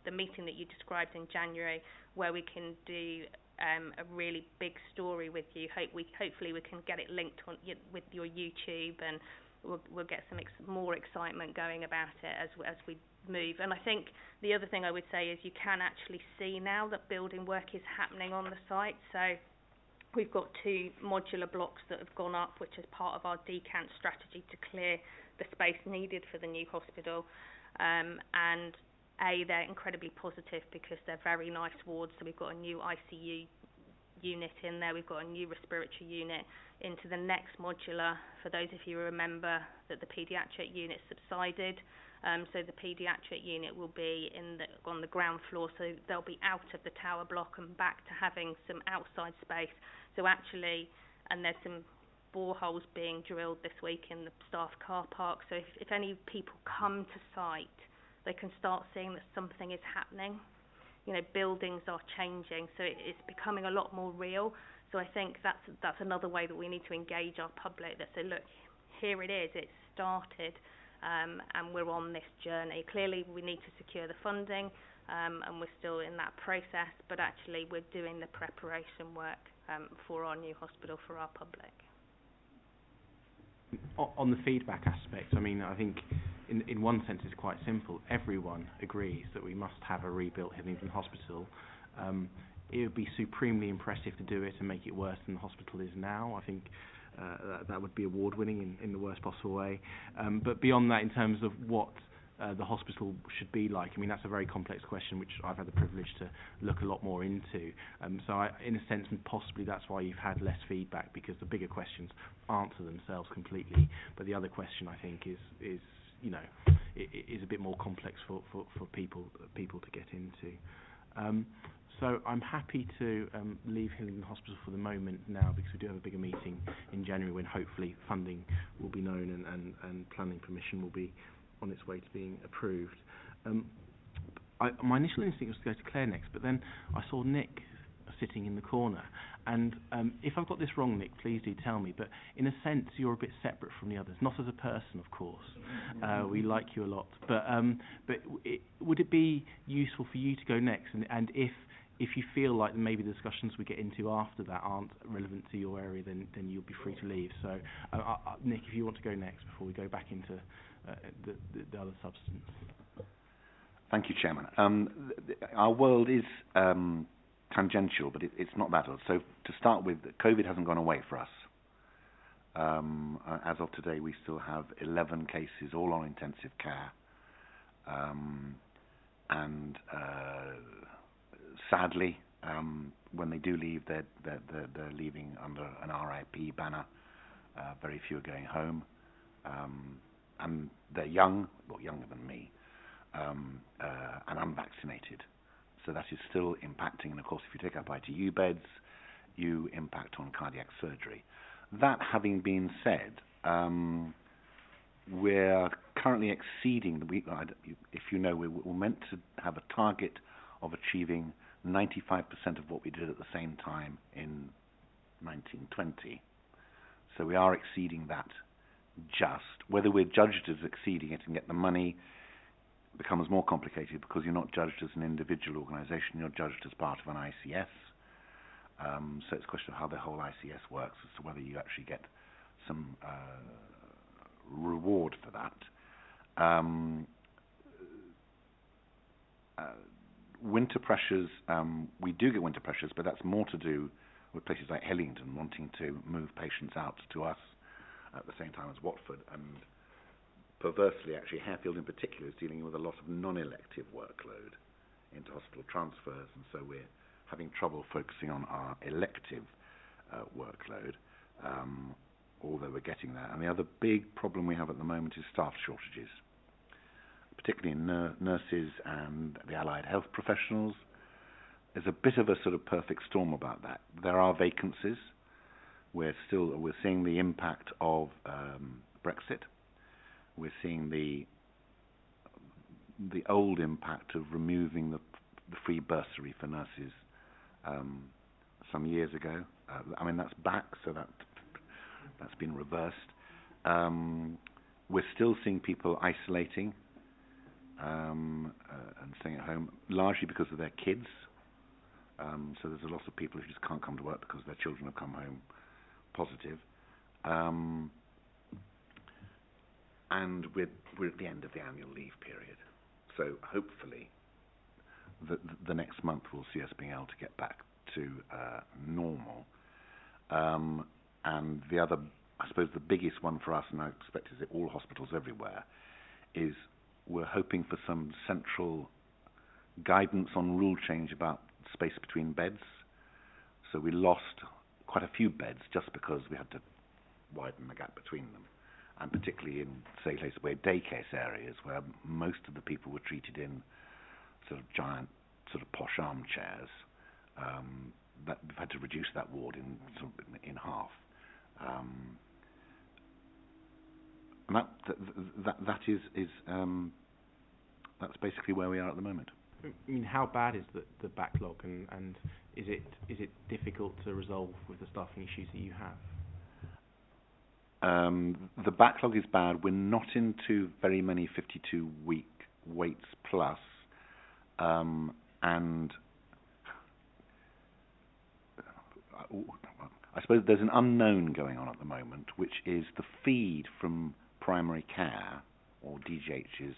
the meeting that you described in January, where we can do a really big story with you, hopefully we can get it linked on with your YouTube, and we'll get some more excitement going about it as we move. And I think the other thing I would say is you can actually see now that building work is happening on the site. So we've got 2 modular blocks that have gone up, which is part of our decant strategy to clear the space needed for the new hospital. And they're incredibly positive because they're very nice wards. So we've got a new ICU unit in there. We've got a new respiratory unit into the next modular. For those of you who remember that the paediatric unit subsided, so the paediatric unit will be on the ground floor, so they'll be out of the tower block and back to having some outside space. So actually, and there's some boreholes being drilled this week in the staff car park. So if any people come to site, they can start seeing that something is happening. Buildings are changing, so it's becoming a lot more real. So I think that's another way that we need to engage our public. That say, look, here it is, it's started, and we're on this journey. Clearly, we need to secure the funding, and we're still in that process. But actually, we're doing the preparation work for our new hospital for our public. On the feedback aspect, I think in one sense it's quite simple. Everyone agrees that we must have a rebuilt Hillingdon Hospital. It would be supremely impressive to do it and make it worse than the hospital is now. I think that would be award-winning in the worst possible way. But beyond that, in terms of what the hospital should be like, that's a very complex question which I've had the privilege to look a lot more into. So in a sense, possibly that's why you've had less feedback, because the bigger questions answer themselves completely. But the other question, I think, is a bit more complex for people to get into. So I'm happy to leave Hillingdon Hospital for the moment now, because we do have a bigger meeting in January when hopefully funding will be known and planning permission will be on its way to being approved. My initial instinct was to go to Claire next, but then I saw Nick sitting in the corner. And if I've got this wrong, Nick, please do tell me. But in a sense, you're a bit separate from the others. Not as a person, of course. We like you a lot. But would it be useful for you to go next? And if you feel like maybe the discussions we get into after that aren't relevant to your area, then you'll be free to leave. So, Nick, if you want to go next before we go back into the other substance. Thank you, Chairman. Our world is tangential, but it's not that old. So to start with, COVID hasn't gone away for us. As of today, we still have 11 cases, all on intensive care. And sadly, when they do leave, they're leaving under an RIP banner. Very few are going home. And they're young, well, younger than me. and unvaccinated. So that is still impacting, and of course if you take up ITU beds, you impact on cardiac surgery. That having been said, we're currently exceeding, if you know, we're meant to have a target of achieving 95% of what we did at the same time in 1920. So we are exceeding that just. Whether we're judged as exceeding it and get the money becomes more complicated because you're not judged as an individual organisation, you're judged as part of an ICS. So it's a question of how the whole ICS works as to whether you actually get some reward for that. Winter pressures, we do get winter pressures, but that's more to do with places like Hillingdon wanting to move patients out to us at the same time as Watford, and perversely actually Harefield in particular is dealing with a lot of non-elective workload into hospital transfers, and so we're having trouble focusing on our elective workload, although we're getting there. And the other big problem we have at the moment is staff shortages, particularly in nurses and the allied health professionals. There's a bit of a sort of perfect storm about that. There are vacancies. We're seeing the impact of Brexit. We're seeing the old impact of removing the free bursary for nurses some years ago. I mean, that's back, so that's been reversed. We're still seeing people isolating and staying at home, largely because of their kids. So there's a lot of people who just can't come to work because their children have come home positive. And we're at the end of the annual leave period. So hopefully the next month we'll see us being able to get back to normal. And the other, I suppose the biggest one for us, and I expect is at all hospitals everywhere, is we're hoping for some central guidance on rule change about space between beds. So we lost quite a few beds just because we had to widen the gap between them, and particularly in, say, places where daycare areas where most of the people were treated in sort of giant, sort of posh armchairs. That we've had to reduce that ward in half. And that is that's basically where we are at the moment. I mean, how bad is the backlog, and is it difficult to resolve with the staffing issues that you have? The backlog is bad. We're not into very many 52-week waits plus, and I suppose there's an unknown going on at the moment, which is the feed from primary care or DGHs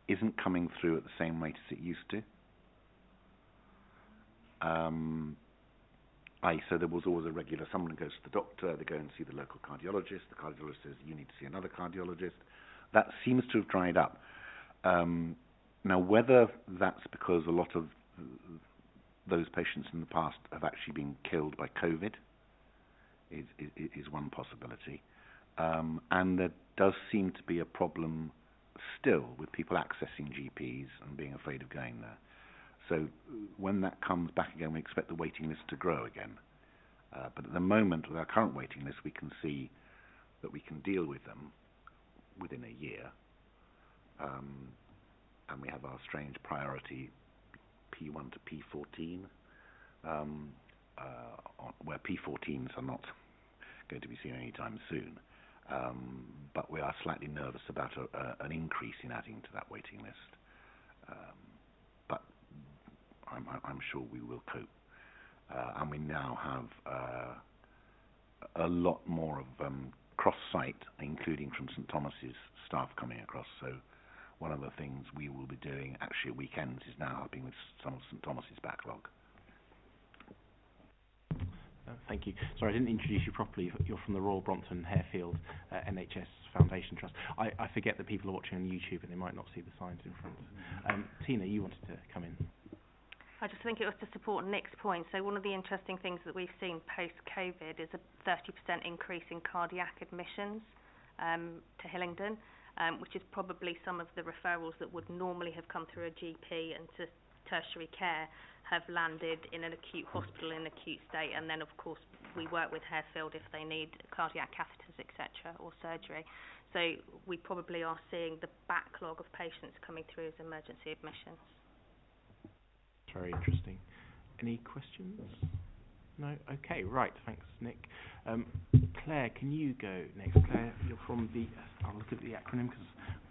isn't coming through at the same rate as it used to. So there was always a regular, someone goes to the doctor, they go and see the local cardiologist, the cardiologist says, you need to see another cardiologist. That seems to have dried up. Now, whether that's because a lot of those patients in the past have actually been killed by COVID is one possibility. And there does seem to be a problem still with people accessing GPs and being afraid of going there. So when that comes back again, we expect the waiting list to grow again. But at the moment, with our current waiting list, we can see that we can deal with them within a year. And we have our strange priority P1 to P14, where P14s are not going to be seen anytime soon. But we are slightly nervous about an increase in adding to that waiting list. But I'm sure we will cope. And we now have a lot more of cross-site, including from St Thomas's staff coming across. So one of the things we will be doing actually at weekends is now helping with some of St Thomas's backlog. Thank you. Sorry, I didn't introduce you properly. You're from the Royal Brompton Harefield NHS Foundation Trust. I forget that people are watching on YouTube and they might not see the signs in front. Tina, you wanted to come in. I just think it was to support Nick's point. So one of the interesting things that we've seen post-COVID is a 30% increase in cardiac admissions to Hillingdon. which is probably some of the referrals that would normally have come through a GP and to tertiary care have landed in an acute hospital in acute state, and then of course we work with Harefield if they need cardiac catheters, etc., or surgery. So we probably are seeing the backlog of patients coming through as emergency admissions. Very interesting. Any questions? No? Okay, right. Thanks, Nick. Claire, can you go next? Claire, you're from the... I'll look at the acronym because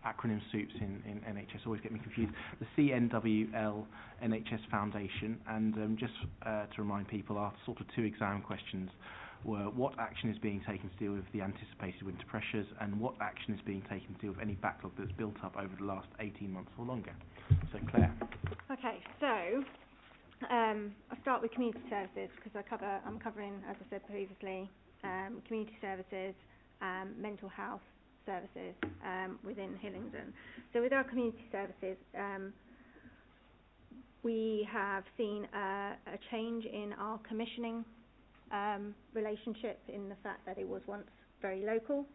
acronym soups in NHS always get me confused. The CNWL NHS Foundation. And just to remind people, our sort of 2 exam questions were what action is being taken to deal with the anticipated winter pressures, and what action is being taken to deal with any backlog that's built up over the last 18 months or longer. So, Claire. Okay, so I'll start with community services because I'm covering, as I said previously, community services, mental health services within Hillingdon. So with our community services, we have seen a change in our commissioning relationship, in the fact that it was once very local,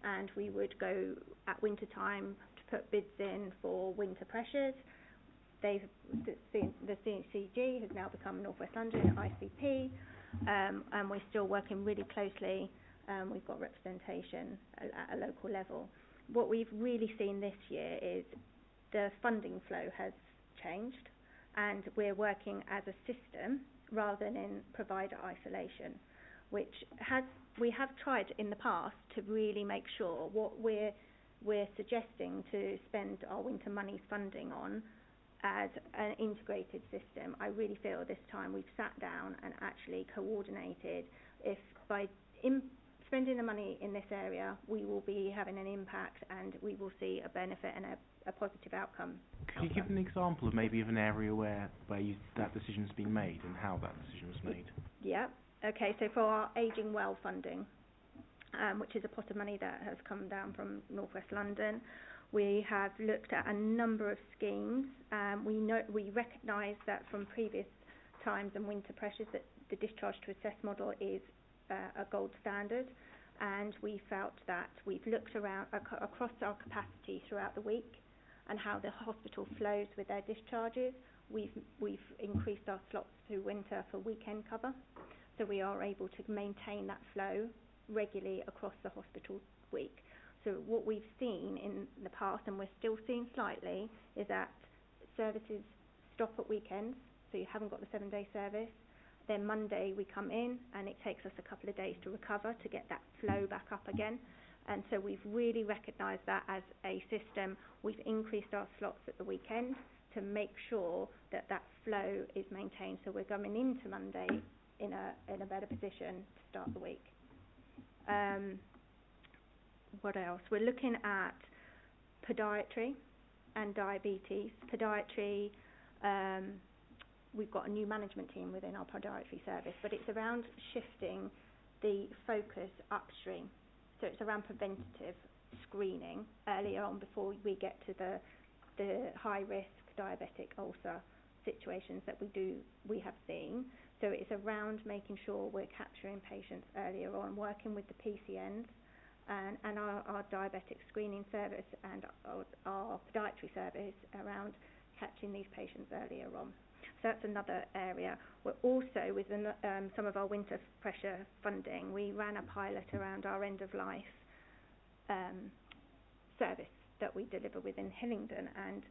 and we would go at winter time to put bids in for winter pressures. The CCG has now become North West London ICP, and we're still working really closely. We've got representation at a local level. What we've really seen this year is the funding flow has changed, and we're working as a system rather than in provider isolation, which we have tried in the past to really make sure what we're suggesting to spend our winter money funding on as an integrated system. I really feel this time we've sat down and actually coordinated. If by spending the money in this area, we will be having an impact and we will see a benefit and a positive outcome. Could you give an example of maybe of an area where that decision's been made and how that decision was made? Yeah. Okay, so for our Ageing Well funding, which is a pot of money that has come down from North West London, we have looked at a number of schemes. We recognise that from previous times and winter pressures that the discharge to assess model is a gold standard, and we felt that we've looked around across our capacity throughout the week and how the hospital flows with their discharges. We've increased our slots through winter for weekend cover, so we are able to maintain that flow regularly across the hospital week. So what we've seen in the past, and we're still seeing slightly, is that services stop at weekends, so you haven't got the 7-day service. Then Monday we come in and it takes us a couple of days to recover to get that flow back up again. And so we've really recognised that as a system. We've increased our slots at the weekend to make sure that that flow is maintained. So we're coming into Monday in a better position to start the week. What else? We're looking at podiatry and diabetes. Podiatry, we've got a new management team within our podiatry service, but it's around shifting the focus upstream. So it's around preventative screening earlier on before we get to the high-risk diabetic ulcer situations that we have seen. So it's around making sure we're capturing patients earlier on, working with the PCNs and our diabetic screening service and our podiatry service around catching these patients earlier on. So that's another area. We're also, within some of our winter pressure funding, we ran a pilot around our end-of-life service that we deliver within Hillingdon, and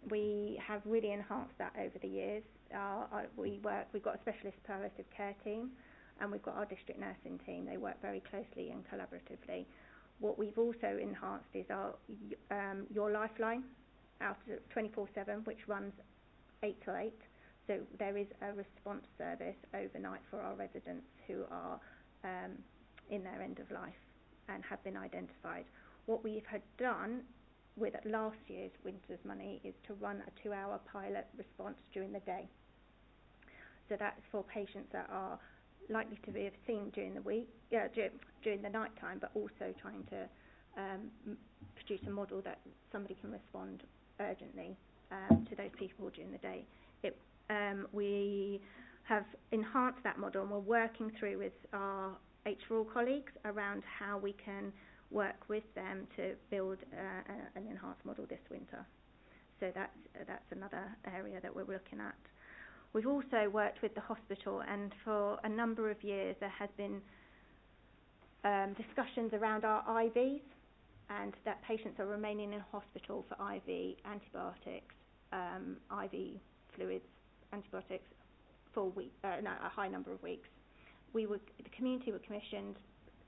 we have really enhanced that over the years. We've got a specialist palliative care team, and we've got our district nursing team. They work very closely and collaboratively. What we've also enhanced is our Your Lifeline, out of 24/7, which runs 8 till 8. So there is a response service overnight for our residents who are in their end of life and have been identified. What we've had done with last year's winter's money is to run a 2-hour pilot response during the day. So that's for patients that are likely to be seen during the week, during the night time, but also trying to produce a model that somebody can respond urgently to those people during the day. We have enhanced that model, and we're working through with our H4 colleagues around how we can work with them to build an enhanced model this winter. So that's another area that we're looking at. We've also worked with the hospital, and for a number of years there has been discussions around our IVs, and that patients are remaining in hospital for IV antibiotics, IV fluids, antibiotics for a high number of weeks. The community were commissioned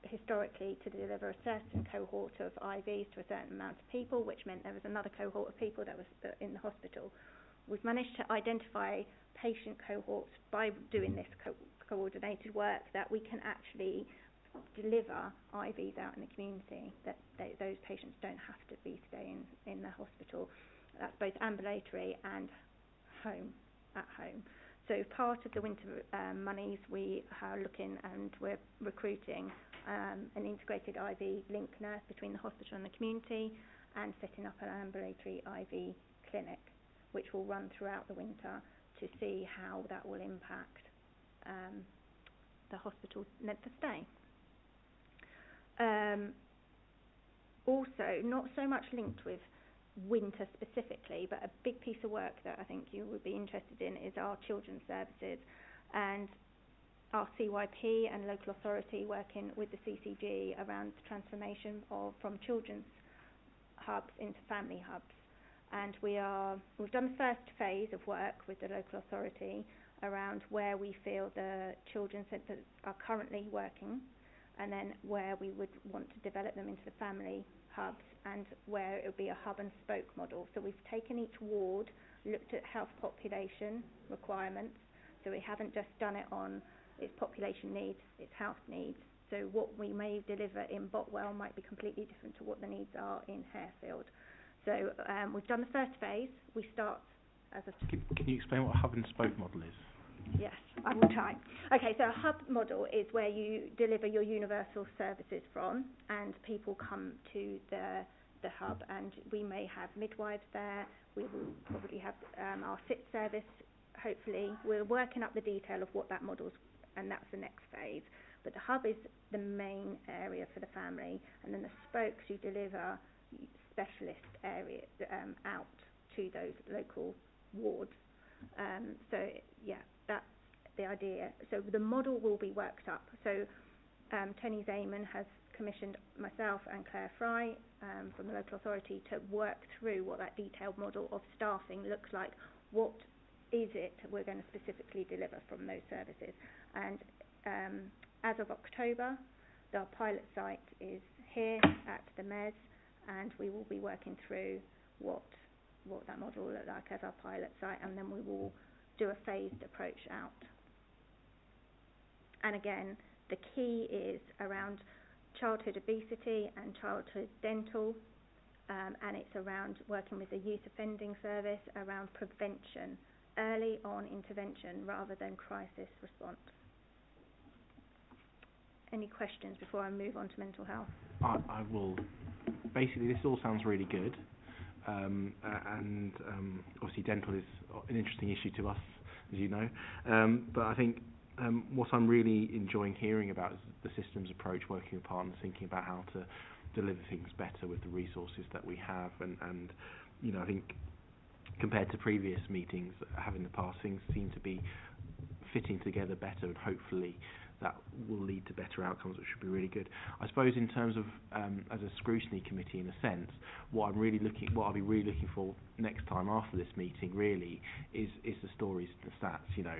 historically to deliver a certain cohort of IVs to a certain amount of people, which meant there was another cohort of people that was in the hospital. We've managed to identify patient cohorts by doing this coordinated work that we can actually deliver IVs out in the community, that those patients don't have to be staying in the hospital. That's both ambulatory and at home. So part of the winter monies, we are looking and we're recruiting an integrated IV link nurse between the hospital and the community, and setting up an ambulatory IV clinic, which will run throughout the winter to see how that will impact the hospital's length of stay. Also, not so much linked with winter specifically, but a big piece of work that I think you would be interested in is our children's services, and our CYP and local authority working with the CCG around the transformation from children's hubs into family hubs. And we've done the first phase of work with the local authority around where we feel the children's centres are currently working, and then where we would want to develop them into the family hubs, and where it would be a hub and spoke model. So we've taken each ward, looked at health population requirements, so we haven't just done it on its population needs, its health needs. So what we may deliver in Botwell might be completely different to what the needs are in Harefield. So we've done the first phase. We start as a... Can you explain what a hub and spoke model is? Yes, I will try. Okay, so a hub model is where you deliver your universal services from, and people come to the hub, and we may have midwives there. We will probably have our SIT service, hopefully. We're working up the detail of what that model's, and that's the next phase. But the hub is the main area for the family, and then the spokes you deliver specialist areas out to those local wards. So yeah, that's the idea. So the model will be worked up. So Tony Zaman has commissioned myself and Claire Fry from the local authority to work through what that detailed model of staffing looks like. What is it we're going to specifically deliver from those services? And as of October, the pilot site is here at the MES, and we will be working through what that model will look like as our pilot site, and then we will do a phased approach out. And again, the key is around childhood obesity and childhood dental, and it's around working with the youth offending service around prevention, early on intervention rather than crisis response. Any questions before I move on to mental health? I will. Basically, this all sounds really good, and obviously dental is an interesting issue to us, as you know, but I think what I'm really enjoying hearing about is the systems approach, working with partners, thinking about how to deliver things better with the resources that we have, and you know, I think compared to previous meetings that I have in the past, things seem to be fitting together better, and hopefully that will lead to better outcomes, which should be really good. I suppose in terms of as a scrutiny committee, in a sense, what I'll be really looking for next time after this meeting really is the stories, the stats. You know,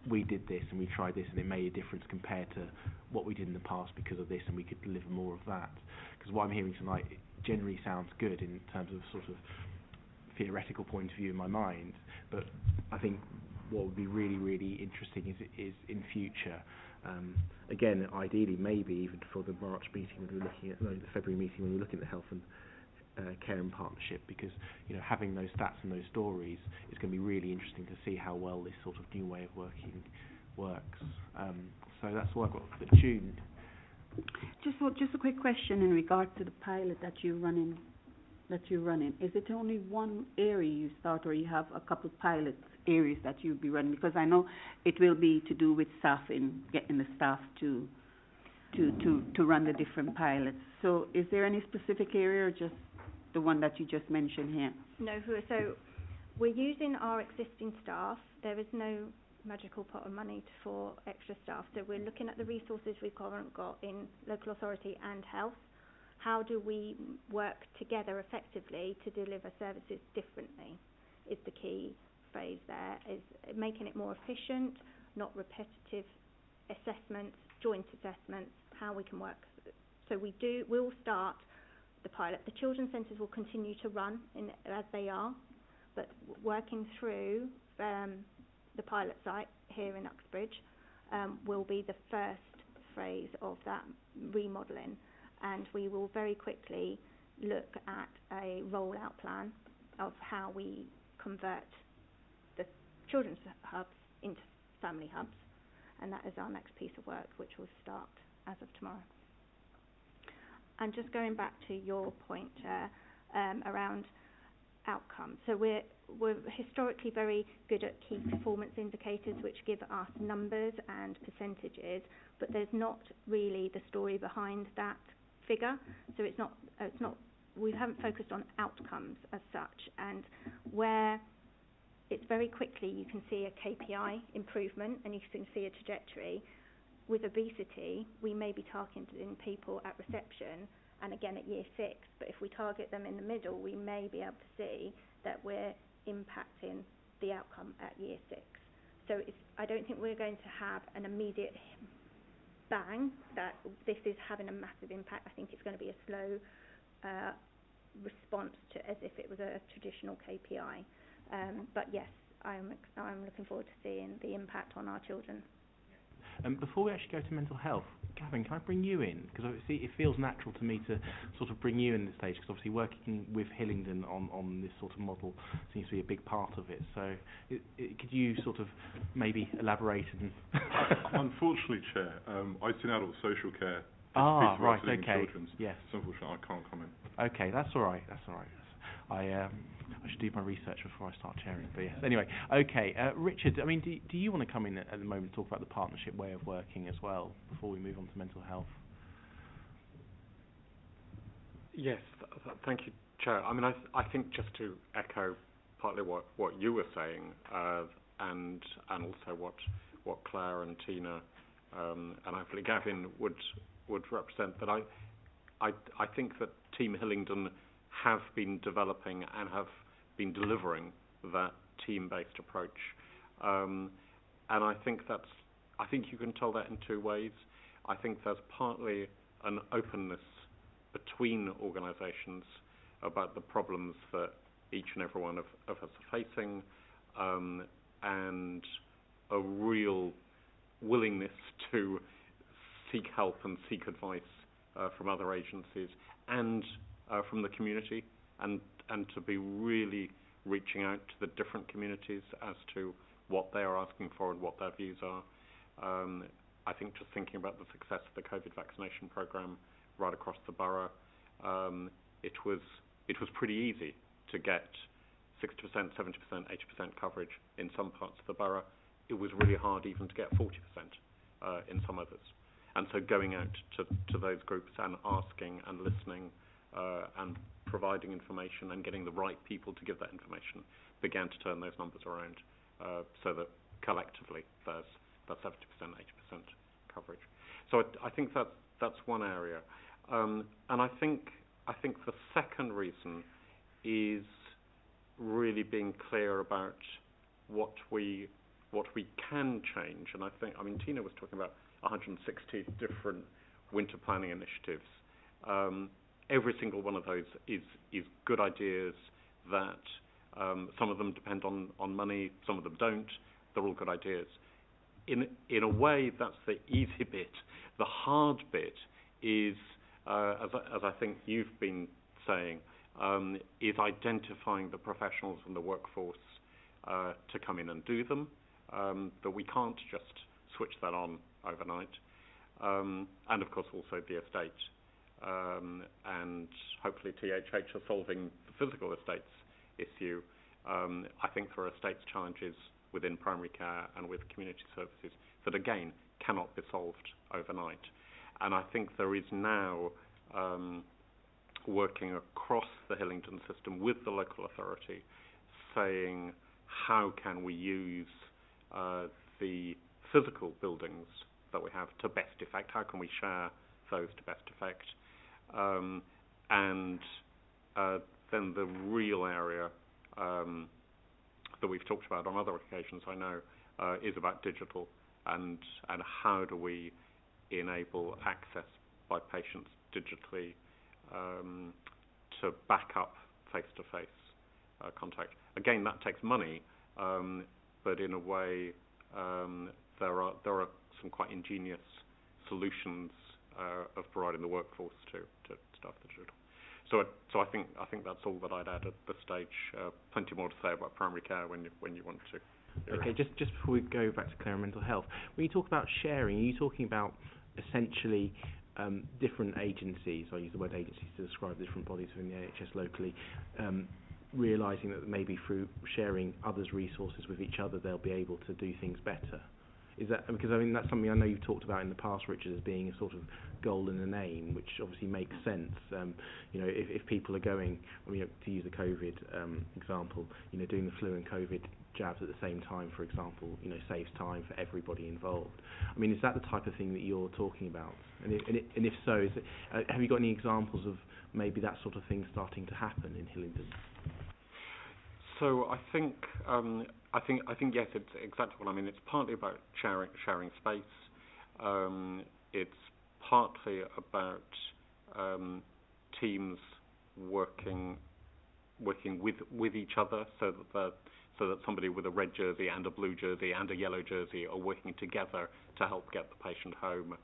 we did this and we tried this and it made a difference compared to what we did in the past because of this, and we could deliver more of that. Because what I'm hearing tonight generally sounds good in terms of sort of theoretical point of view in my mind, but I think what would be really, really interesting is in future. Again, ideally, maybe even for the March meeting when we're looking at, no, the February meeting when we're looking at the health and care and partnership, because you know, having those stats and those stories is going to be really interesting to see how well this sort of new way of working works. So that's why I've got the June. Just a quick question in regard to the pilot that you're running. Is it only one area you start, or you have a couple pilot areas that you'll be running? Because I know it will be to do with staffing, getting the staff to to run the different pilots. So is there any specific area or just the one that you just mentioned here? No, so we're using our existing staff. There is no magical pot of money for extra staff. So we're looking at the resources we've currently got in local authority and health. How do we work together effectively to deliver services differently is the key phrase there, is making it more efficient, not repetitive assessments, joint assessments, how we can work. So we'll start the pilot. The children's centres will continue to run as they are, but working through the pilot site here in Uxbridge will be the first phase of that remodelling, and we will very quickly look at a rollout plan of how we convert the children's hubs into family hubs, and that is our next piece of work, which will start as of tomorrow. And just going back to your point around outcomes. So we're historically very good at key performance indicators, which give us numbers and percentages, but there's not really the story behind that figure. So it's not we haven't focused on outcomes as such, and where it's very quickly you can see a KPI improvement and you can see a trajectory. With obesity, we may be targeting people at reception and again at year 6, but if we target them in the middle, we may be able to see that we're impacting the outcome at year 6. So I don't think we're going to have an immediate bang that this is having a massive impact. I think it's going to be a slow response to as if it was a traditional KPI. But yes, I'm looking forward to seeing the impact on our children. Before we actually go to mental health, Gavin, can I bring you in? Because obviously it feels natural to me to sort of bring you in this stage, because obviously working with Hillingdon on this sort of model seems to be a big part of it. So could you sort of maybe elaborate? And Unfortunately, Chair, I sit in adult social care. Right, okay. Yes. So unfortunately, I can't comment. Okay, that's all right. I should do my research before I start chairing. But yes, anyway, okay. Richard, I mean, do you want to come in at the moment and talk about the partnership way of working as well before we move on to mental health? Yes, thank you, Chair. I mean, I think just to echo partly what you were saying, and also what Claire and Tina and hopefully Gavin would represent, that I think that Team Hillingdon have been developing and have been delivering that team-based approach, and I think you can tell that in two ways. I think there's partly an openness between organisations about the problems that each and every one of us are facing, and a real willingness to seek help and seek advice from other agencies and from the community, and to be really reaching out to the different communities as to what they are asking for and what their views are. I think just thinking about the success of the COVID vaccination programme right across the borough, it was pretty easy to get 60%, 70%, 80% coverage in some parts of the borough. It was really hard even to get 40% in some others. And so going out to those groups and asking and listening and providing information and getting the right people to give that information began to turn those numbers around, so that collectively there's 70%, 80% coverage. So I think that's one area, and I think the second reason is really being clear about what we can change. And I mean Tina was talking about 160 different winter planning initiatives. Every single one of those is good ideas that some of them depend on money, some of them don't. They're all good ideas. In a way, that's the easy bit. The hard bit is, as I think you've been saying, is identifying the professionals and the workforce to come in and do them. But we can't just switch that on overnight. And of course also the estate. And hopefully THH are solving the physical estates issue. I think there are estates challenges within primary care and with community services that again cannot be solved overnight. And I think there is now working across the Hillingdon system with the local authority, saying how can we use the physical buildings that we have to best effect, how can we share those to best effect, and then the real area that we've talked about on other occasions, I know, is about digital and how do we enable access by patients digitally to back up face-to-face contact. Again, that takes money, but in a way there are some quite ingenious solutions of providing the workforce to staff the digital. So I think that's all that I'd add at this stage. Plenty more to say about primary care when you want to. Okay, just before we go back to Claire and mental health, when you talk about sharing, are you talking about essentially different agencies, I use the word agencies to describe different bodies within the NHS locally, realising that maybe through sharing others' resources with each other they'll be able to do things better? Is that, because I mean that's something I know you've talked about in the past, Richard, as being a sort of goal and an aim, which obviously makes sense. You know, if people are going, I mean, to use the COVID example, you know, doing the flu and COVID jabs at the same time, for example, you know, saves time for everybody involved. I mean, is that the type of thing that you're talking about? And if so, is it, have you got any examples of maybe that sort of thing starting to happen in Hillingdon? So I think yes, it's exactly what I mean. It's partly about sharing space. It's partly about teams working with each other, so that somebody with a red jersey and a blue jersey and a yellow jersey are working together to help get the patient home,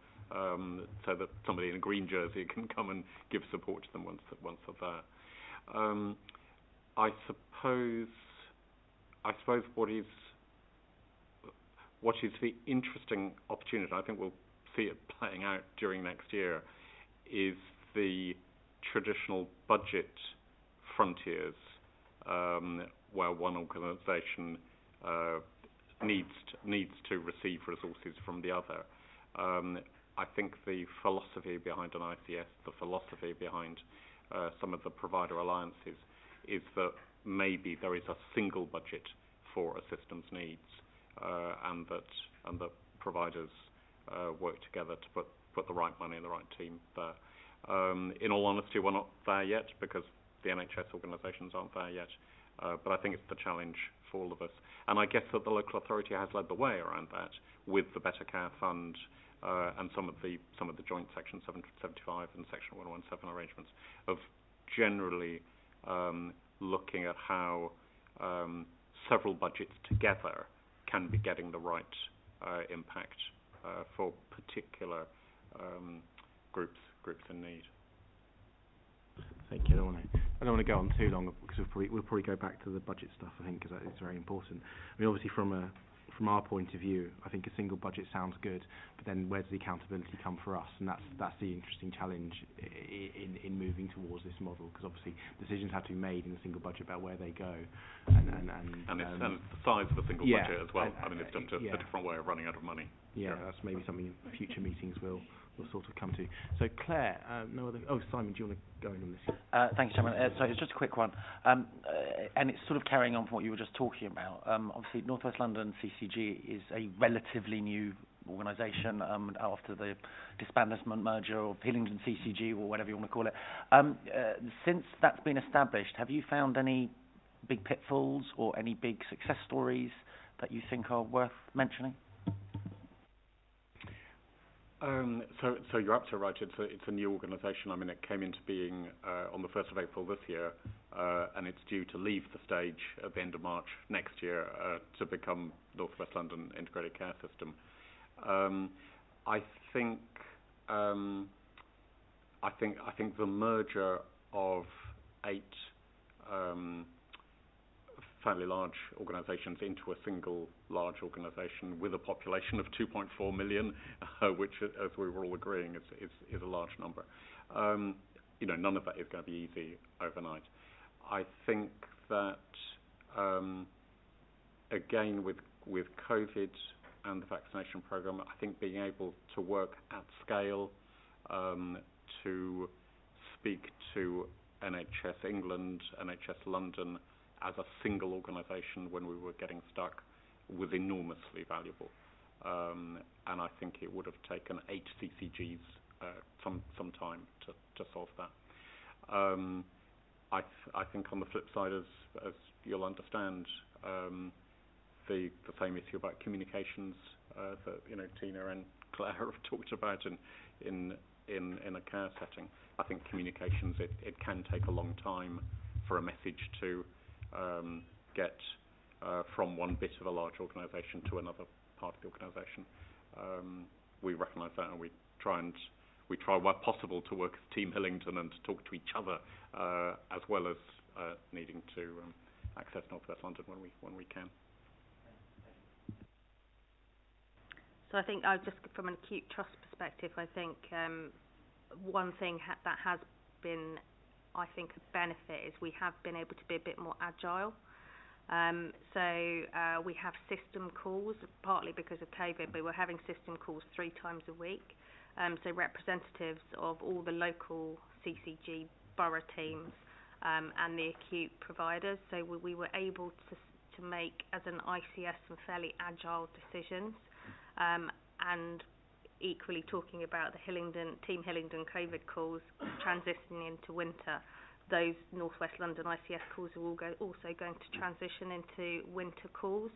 so that somebody in a green jersey can come and give support to them once they're there. I suppose what is the interesting opportunity, I think we'll see it playing out during next year, is the traditional budget frontiers, where one organisation needs to receive resources from the other. I think the philosophy behind an ICS, the philosophy behind some of the provider alliances, is that maybe there is a single budget for a system's needs, and that providers work together to put the right money in the right team there. In all honesty, we're not there yet because the NHS organisations aren't there yet, but I think it's the challenge for all of us. And I guess that the local authority has led the way around that with the Better Care Fund and some of the joint Section 775 and Section 117 arrangements of generally looking at how several budgets together can be getting the right impact for particular groups in need. Thank you. I don't want to go on too long because we'll probably go back to the budget stuff, I think, because it's very important. I mean, obviously from our point of view, I think a single budget sounds good, but then where does the accountability come for us? And that's the interesting challenge in moving towards this model, because obviously decisions have to be made in a single budget about where they go, and it's the size of a single budget as well. I mean, it's just a different way of running out of money. Yeah, that's maybe something in future meetings we'll sort of come to. So Claire, no other. Oh, Simon, do you want to go in on this? Thanks, Chairman. So it's just a quick one, and it's sort of carrying on from what you were just talking about. Obviously, North West London CCG is a relatively new organisation after the disbandment merger of Hillingdon CCG or whatever you want to call it. Since that's been established, have you found any big pitfalls or any big success stories that you think are worth mentioning? So you're absolutely right. It's a new organisation. I mean, it came into being on the 1st of April this year, and it's due to leave the stage at the end of March next year to become North West London Integrated Care System. I think the merger of 8 fairly large organisations into a single large organisation with a population of 2.4 million, which, as we were all agreeing, is a large number. None of that is going to be easy overnight. I think that, again, with COVID and the vaccination programme, I think being able to work at scale to speak to NHS England, NHS London as a single organisation when we were getting stuck was enormously valuable. And I think it would have taken 8 CCGs some time to solve that. I think on the flip side, as you'll understand, the same issue about communications that Tina and Claire have talked about in a care setting. I think communications, it can take a long time for a message to get from one bit of a large organisation to another part of the organisation. We recognise that, and we try where possible to work as Team Hillingdon and to talk to each other, as well as needing to access North West London when we can. So I think just from an acute trust perspective, I think one thing that has been, I think, a benefit is we have been able to be a bit more agile. So we have system calls, partly because of COVID, but we're having system calls 3 times a week. So representatives of all the local CCG borough teams and the acute providers. So we were able to make, as an ICS, some fairly agile decisions. And equally talking about the Team Hillingdon COVID calls transitioning into winter, those North West London ICS calls are also going to transition into winter calls,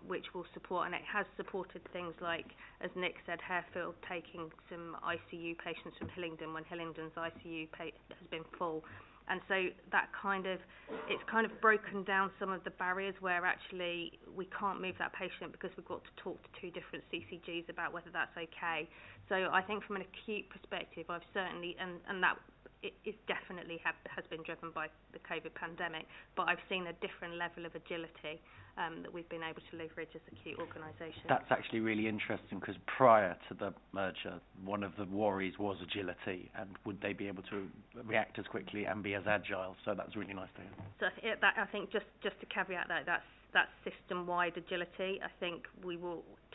which will support, and it has supported things like, as Nick said, Harefield taking some ICU patients from Hillingdon when Hillingdon's ICU has been full. And so it's kind of broken down some of the barriers where actually we can't move that patient because we've got to talk to 2 different CCGs about whether that's okay. So I think from an acute perspective, I've certainly, and that it definitely has been driven by the COVID pandemic, but I've seen a different level of agility that we've been able to leverage as acute organisations. That's actually really interesting, because prior to the merger, one of the worries was agility, and would they be able to react as quickly and be as agile? So that's really nice to hear. So I think just to caveat that's system-wide agility. I think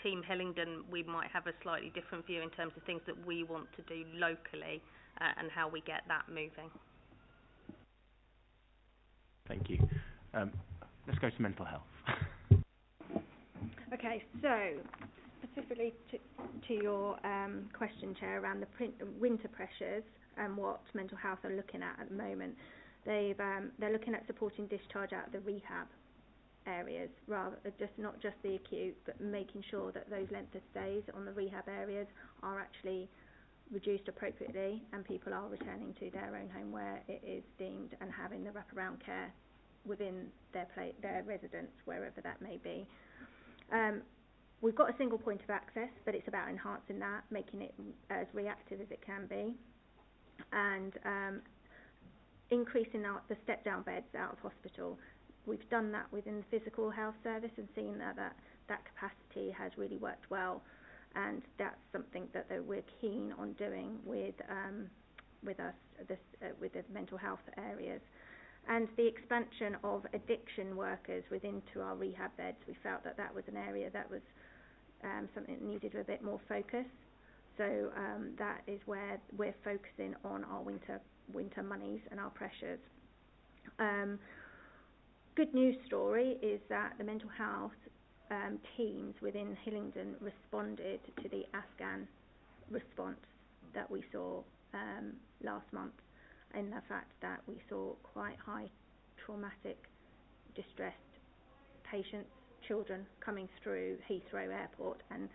Team Hillingdon, we might have a slightly different view in terms of things that we want to do locally and how we get that moving. Thank you. Let's go to mental health. Okay, so specifically to your question, Chair, around the winter pressures and what mental health are looking at the moment, they're looking at supporting discharge out of the rehab areas, not just the acute, but making sure that those length of stays on the rehab areas are actually reduced appropriately and people are returning to their own home where it is deemed, and having the wraparound care within their residence, wherever that may be. We've got a single point of access, but it's about enhancing that, making it as reactive as it can be, and increasing the step-down beds out of hospital. We've done that within the physical health service and seen that capacity has really worked well, and that's something that we're keen on doing with the mental health areas. And the expansion of addiction workers into our rehab beds, we felt that was an area that was something that needed a bit more focus. So that is where we're focusing on our winter monies and our pressures. Good news story is that the mental health teams within Hillingdon responded to the Afghan response that we saw last month, in the fact that we saw quite high traumatic, distressed patients, children coming through Heathrow Airport, and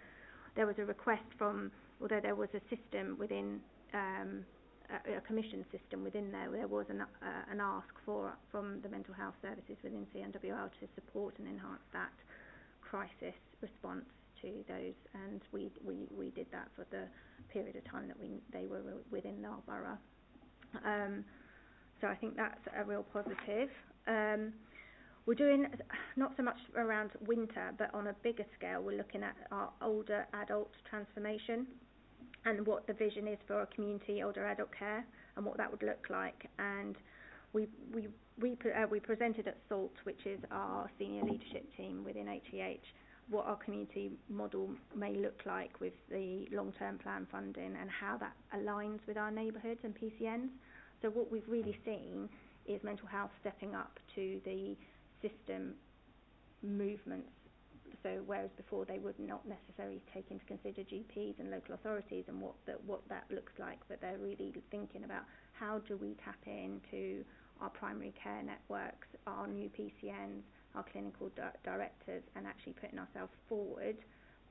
there was a request although there was a system within a commission system within there was an ask from the mental health services within CNWL to support and enhance that crisis response to those, and we did that for the period of time that they were within our borough. So I think that's a real positive. We're doing not so much around winter, but on a bigger scale, we're looking at our older adult transformation and what the vision is for our community older adult care and what that would look like. And we presented at SALT, which is our senior leadership team within HEH, what our community model may look like with the long-term plan funding and how that aligns with our neighbourhoods and PCNs. So what we've really seen is mental health stepping up to the system movements. So whereas before they would not necessarily take into consider GPs and local authorities and what that looks like, but they're really thinking about how do we tap into our primary care networks, our new PCNs, our clinical directors, and actually putting ourselves forward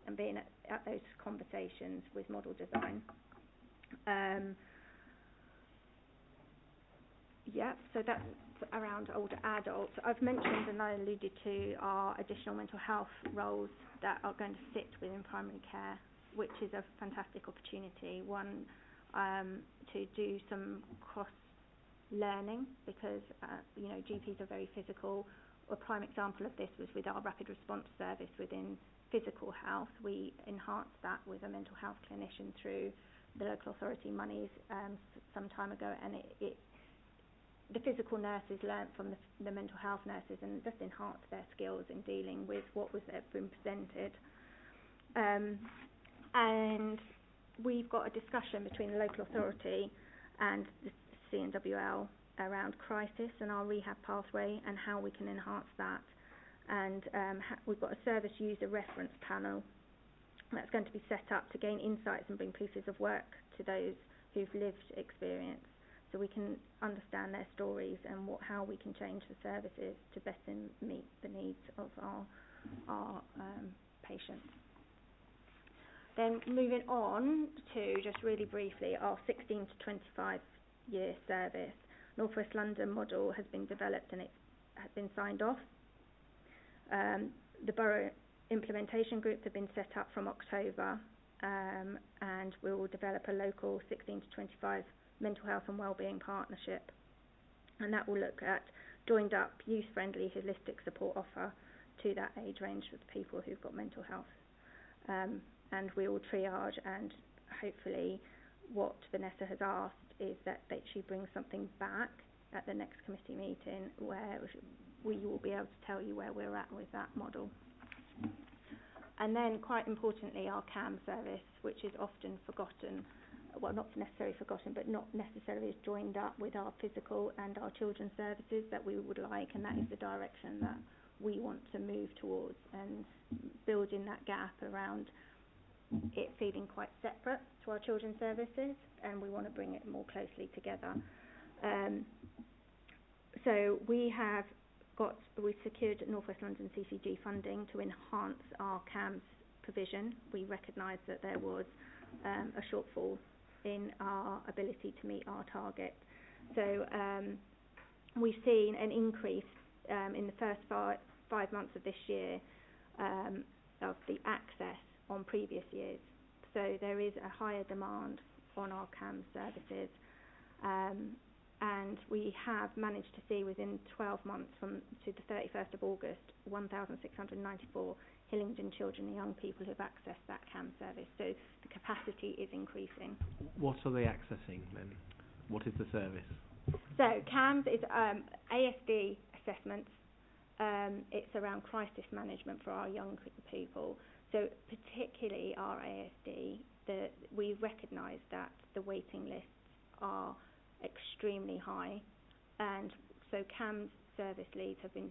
and being at those conversations with model design. So that's around older adults. I've mentioned and I alluded to our additional mental health roles that are going to sit within primary care, which is a fantastic opportunity. One, to do some cross-learning because, GPs are very physical. A prime example of this was with our rapid response service within physical health. We enhanced that with a mental health clinician through the local authority monies some time ago, and the physical nurses learnt from the mental health nurses and just enhanced their skills in dealing with what was been presented. And we've got a discussion between the local authority and the CNWL around crisis and our rehab pathway and how we can enhance that. And we've got a service user reference panel that's going to be set up to gain insights and bring pieces of work to those who've lived experience, so we can understand their stories and how we can change the services to better meet the needs of our patients. Then moving on to just really briefly our 16 to 25 year service. North West London model has been developed and it has been signed off. The Borough Implementation Group have been set up from October, and we will develop a local 16 to 25 mental health and wellbeing partnership, and that will look at joined up, youth-friendly, holistic support offer to that age range with people who've got mental health. And we will triage, and hopefully what Vanessa has asked is that she brings something back at the next committee meeting where we will be able to tell you where we're at with that model. And then, quite importantly, our CAM service, which is often forgotten, well, not necessarily forgotten, but not necessarily is joined up with our physical and our children's services that we would like, and that is the direction that we want to move towards, and building that gap around it feeling quite separate to our children's services, and we want to bring it more closely together. So we secured North West London CCG funding to enhance our CAMS provision. We recognised that there was a shortfall in our ability to meet our target. So we've seen an increase in the first 5 months of this year of the access on previous years. So there is a higher demand on our CAMS services. And we have managed to see within 12 months to the 31st of August, 1,694 Hillingdon children and young people who have accessed that CAM service. So the capacity is increasing. What are they accessing then? What is the service? So CAMS is ASD assessments. It's around crisis management for our young people. So particularly our ASD, we recognise that the waiting lists are extremely high, and so CAMS service leads have been...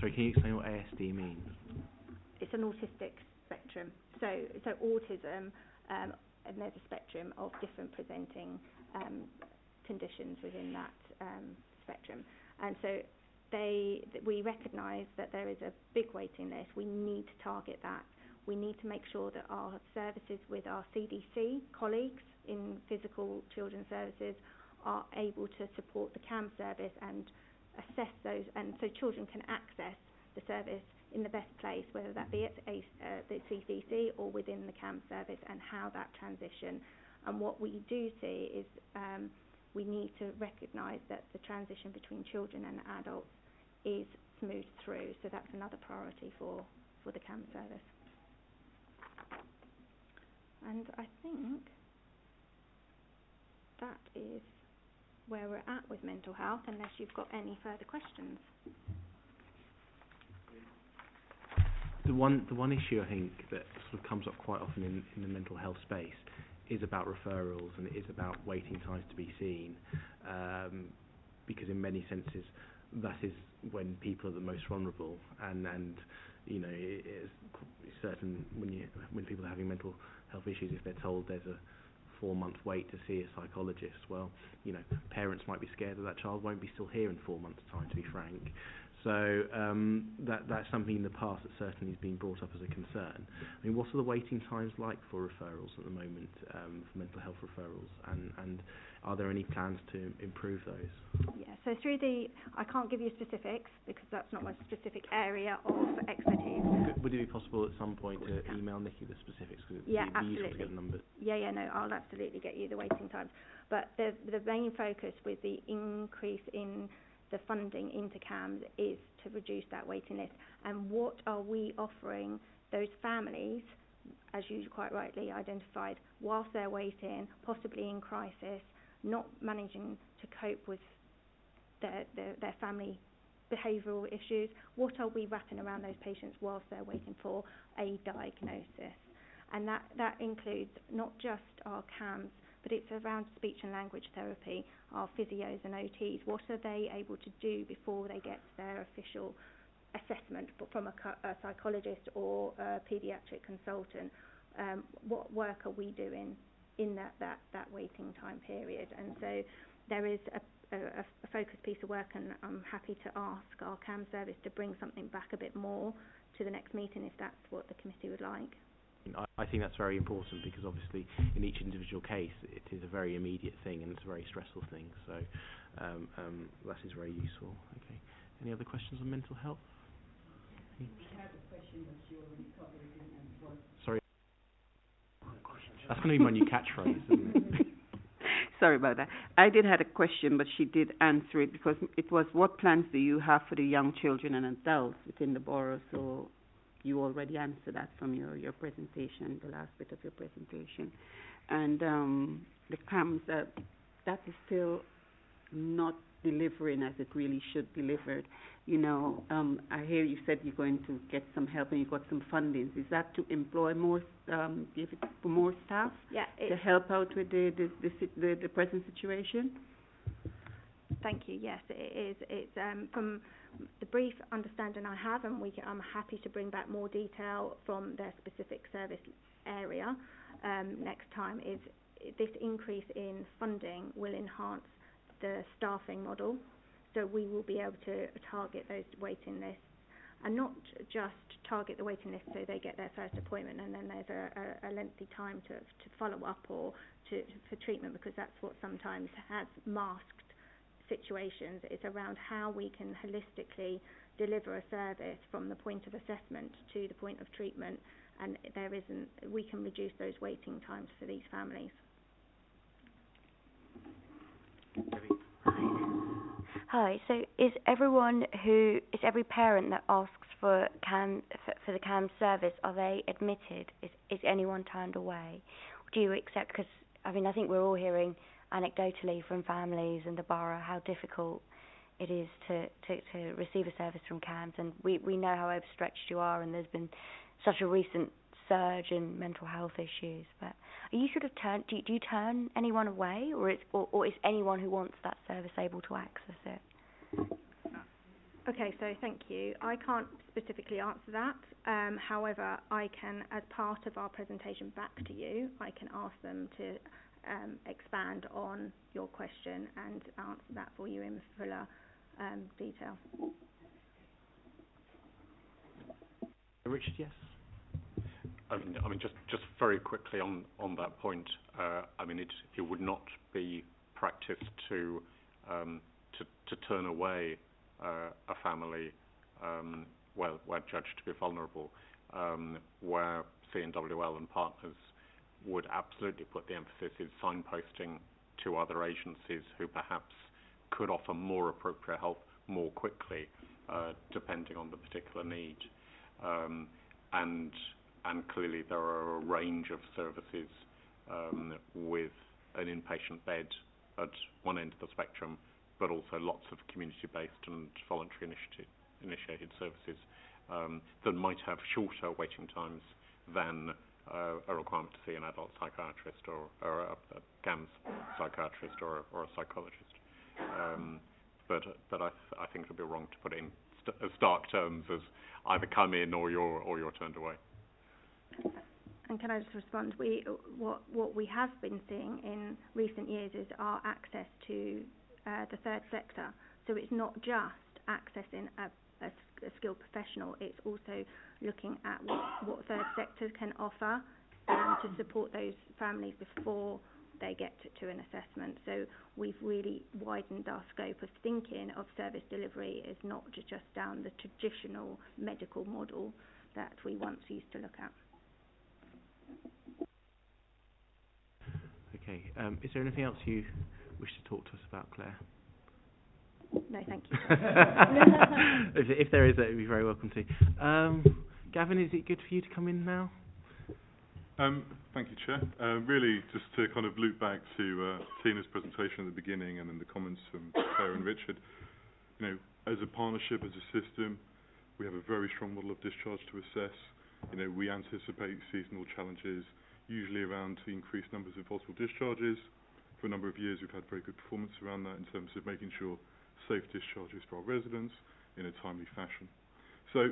Sorry, can you explain what ASD means? It's an autistic spectrum. So autism, and there's a spectrum of different presenting conditions within that spectrum. And so we recognise that there is a big waiting list. We need to target that. We need to make sure that our services with our CDC colleagues in physical children's services are able to support the CAM service and assess those, and so children can access the service in the best place, whether that be at the CCC or within the CAM service, and how that transition. And what we do see is we need to recognise that the transition between children and adults is smooth through, so that's another priority for the CAM service. And I think that is where we're at with mental health, unless you've got any further questions. The one issue I think that sort of comes up quite often in the mental health space is about referrals, and it is about waiting times to be seen, because in many senses that is when people are the most vulnerable, and you know, it is certain when people are having mental health issues, if they're told there's a 4-month wait to see a psychologist, well, you know, parents might be scared that child won't be still here in 4 months' time, to be frank. So that's something in the past that certainly has been brought up as a concern. I mean, what are the waiting times like for referrals at the moment, for mental health referrals, and are there any plans to improve those? Yeah, so I can't give you specifics because that's not my specific area of expertise. Would it be possible at some point to email Nikki the specifics? Because yeah, it'd be useful to absolutely. get the numbers. Yeah, no, I'll absolutely get you the waiting times. But the main focus with the increase in the funding into CAMS is to reduce that waiting list. And what are we offering those families, as you quite rightly identified, whilst they're waiting, possibly in crisis, not managing to cope with their family behavioural issues? What are we wrapping around those patients whilst they're waiting for a diagnosis? And that includes not just our CAMS, but it's around speech and language therapy, our physios and OTs. What are they able to do before they get their official assessment from a psychologist or a paediatric consultant? What work are we doing in that waiting time period? And so there is a focused piece of work, and I'm happy to ask our CAM service to bring something back a bit more to the next meeting if that's what the committee would like. I think that's very important, because obviously in each individual case it is a very immediate thing and it's a very stressful thing, so that is very useful. Okay. Any other questions on mental health? Sorry. That's going to be my new catchphrase, isn't it? Sorry about that. I did have a question, but she did answer it, because it was, what plans do you have for the young children and adults within the borough? So you already answered that from your presentation, the last bit of your presentation. And the CAMS, that is still not delivering as it really should delivered. You know, I hear you said you're going to get some help and you've got some fundings. Is that to employ more, give it for more staff? Yeah, to help out with the present situation? Thank you. Yes, it is. It's from the brief understanding I have, and I'm happy to bring back more detail from their specific service area next time, is this increase in funding will enhance the staffing model. So we will be able to target those waiting lists, and not just target the waiting list so they get their first appointment and then there's a lengthy time to follow up or for treatment, because that's what sometimes has masked situations. It's around how we can holistically deliver a service from the point of assessment to the point of treatment, and we can reduce those waiting times for these families. Hi. So is every parent that asks for the CAM service, are they admitted? Is anyone turned away? Do you accept? Because I think we're all hearing anecdotally from families in the borough how difficult it is to receive a service from CAMS, and we know how overstretched you are, and there's been such a recent surge in mental health issues. But are you sort of do you turn anyone away, or is anyone who wants that service able to access it? Okay, so thank you. I can't specifically answer that. However, I can, as part of our presentation back to you, I can ask them to expand on your question and answer that for you in fuller detail. Richard, yes. Just very quickly on that point. It would not be practice to turn away a family where judged to be vulnerable, where CNWL and partners would absolutely put the emphasis in signposting to other agencies who perhaps could offer more appropriate help more quickly, depending on the particular need. And clearly there are a range of services with an inpatient bed at one end of the spectrum, but also lots of community-based and voluntary initiated services that might have shorter waiting times than a requirement to see an adult psychiatrist or a GAMS psychiatrist or a psychologist. But I think it would be wrong to put it in stark terms as either come in or you're turned away. And can I just respond? What we have been seeing in recent years is our access to the third sector. So it's not just accessing a skilled professional, it's also looking at what third sector can offer to support those families before they get to an assessment. So we've really widened our scope of thinking of service delivery as not just down the traditional medical model that we once used to look at. Okay, is there anything else you wish to talk to us about, Claire? No, thank you. If there is, that would be very welcome to. Gavin, is it good for you to come in now? Thank you, Chair. Really, just to kind of loop back to Tina's presentation at the beginning and then the comments from Claire and Richard. You know, as a partnership, as a system, we have a very strong model of discharge to assess. You know, we anticipate seasonal challenges, usually around increased numbers of hospital discharges. For a number of years, we've had very good performance around that in terms of making sure safe discharges for our residents in a timely fashion. So,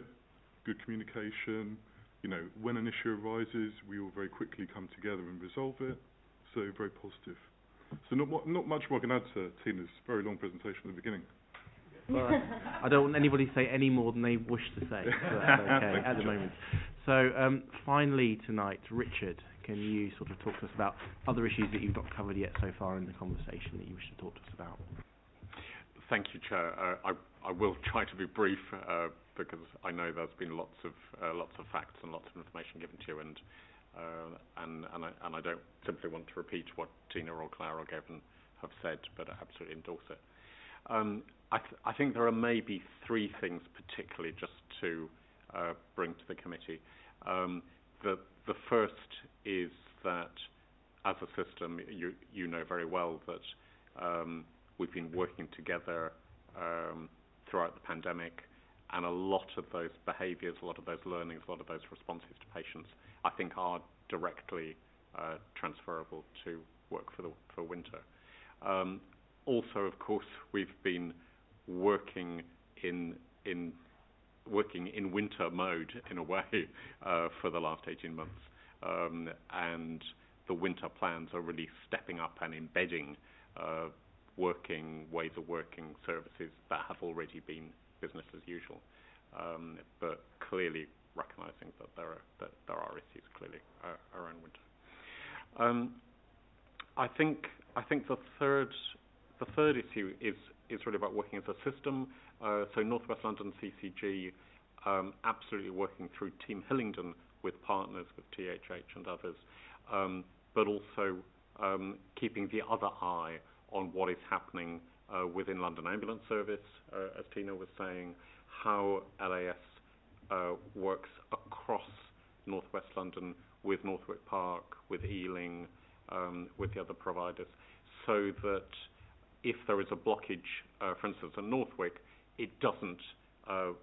good communication. You know, when an issue arises, we all very quickly come together and resolve it. So, very positive. So, not much more I can add to Tina's very long presentation at the beginning. Well, I don't want anybody to say any more than they wish to say. So that's okay at the moment. So, finally tonight, Richard, can you sort of talk to us about other issues that you've not covered yet so far in the conversation that you wish to talk to us about? Thank you, Chair. I will try to be brief because I know there's been lots of facts and lots of information given to you, and I don't simply want to repeat what Tina or Claire or Gavin have said, but I absolutely endorse it. I think there are maybe three things particularly just to bring to the committee. The first is that as a system, you know very well that we've been working together throughout the pandemic, and a lot of those behaviours, a lot of those learnings, a lot of those responses to patients, I think are directly transferable to work for winter. Also, of course, we've been working in winter mode in a way for the last 18 months, and the winter plans are really stepping up and embedding ways of working services that have already been business as usual, but clearly recognising that there are issues clearly around winter. I think the third issue is really about working as a system. So North West London CCG absolutely working through Team Hillingdon with partners, with THH and others, but also keeping the other eye on what is happening within London Ambulance Service, as Tina was saying, how LAS works across North West London with Northwick Park, with Ealing, with the other providers, so that if there is a blockage, for instance, at Northwick, it doesn't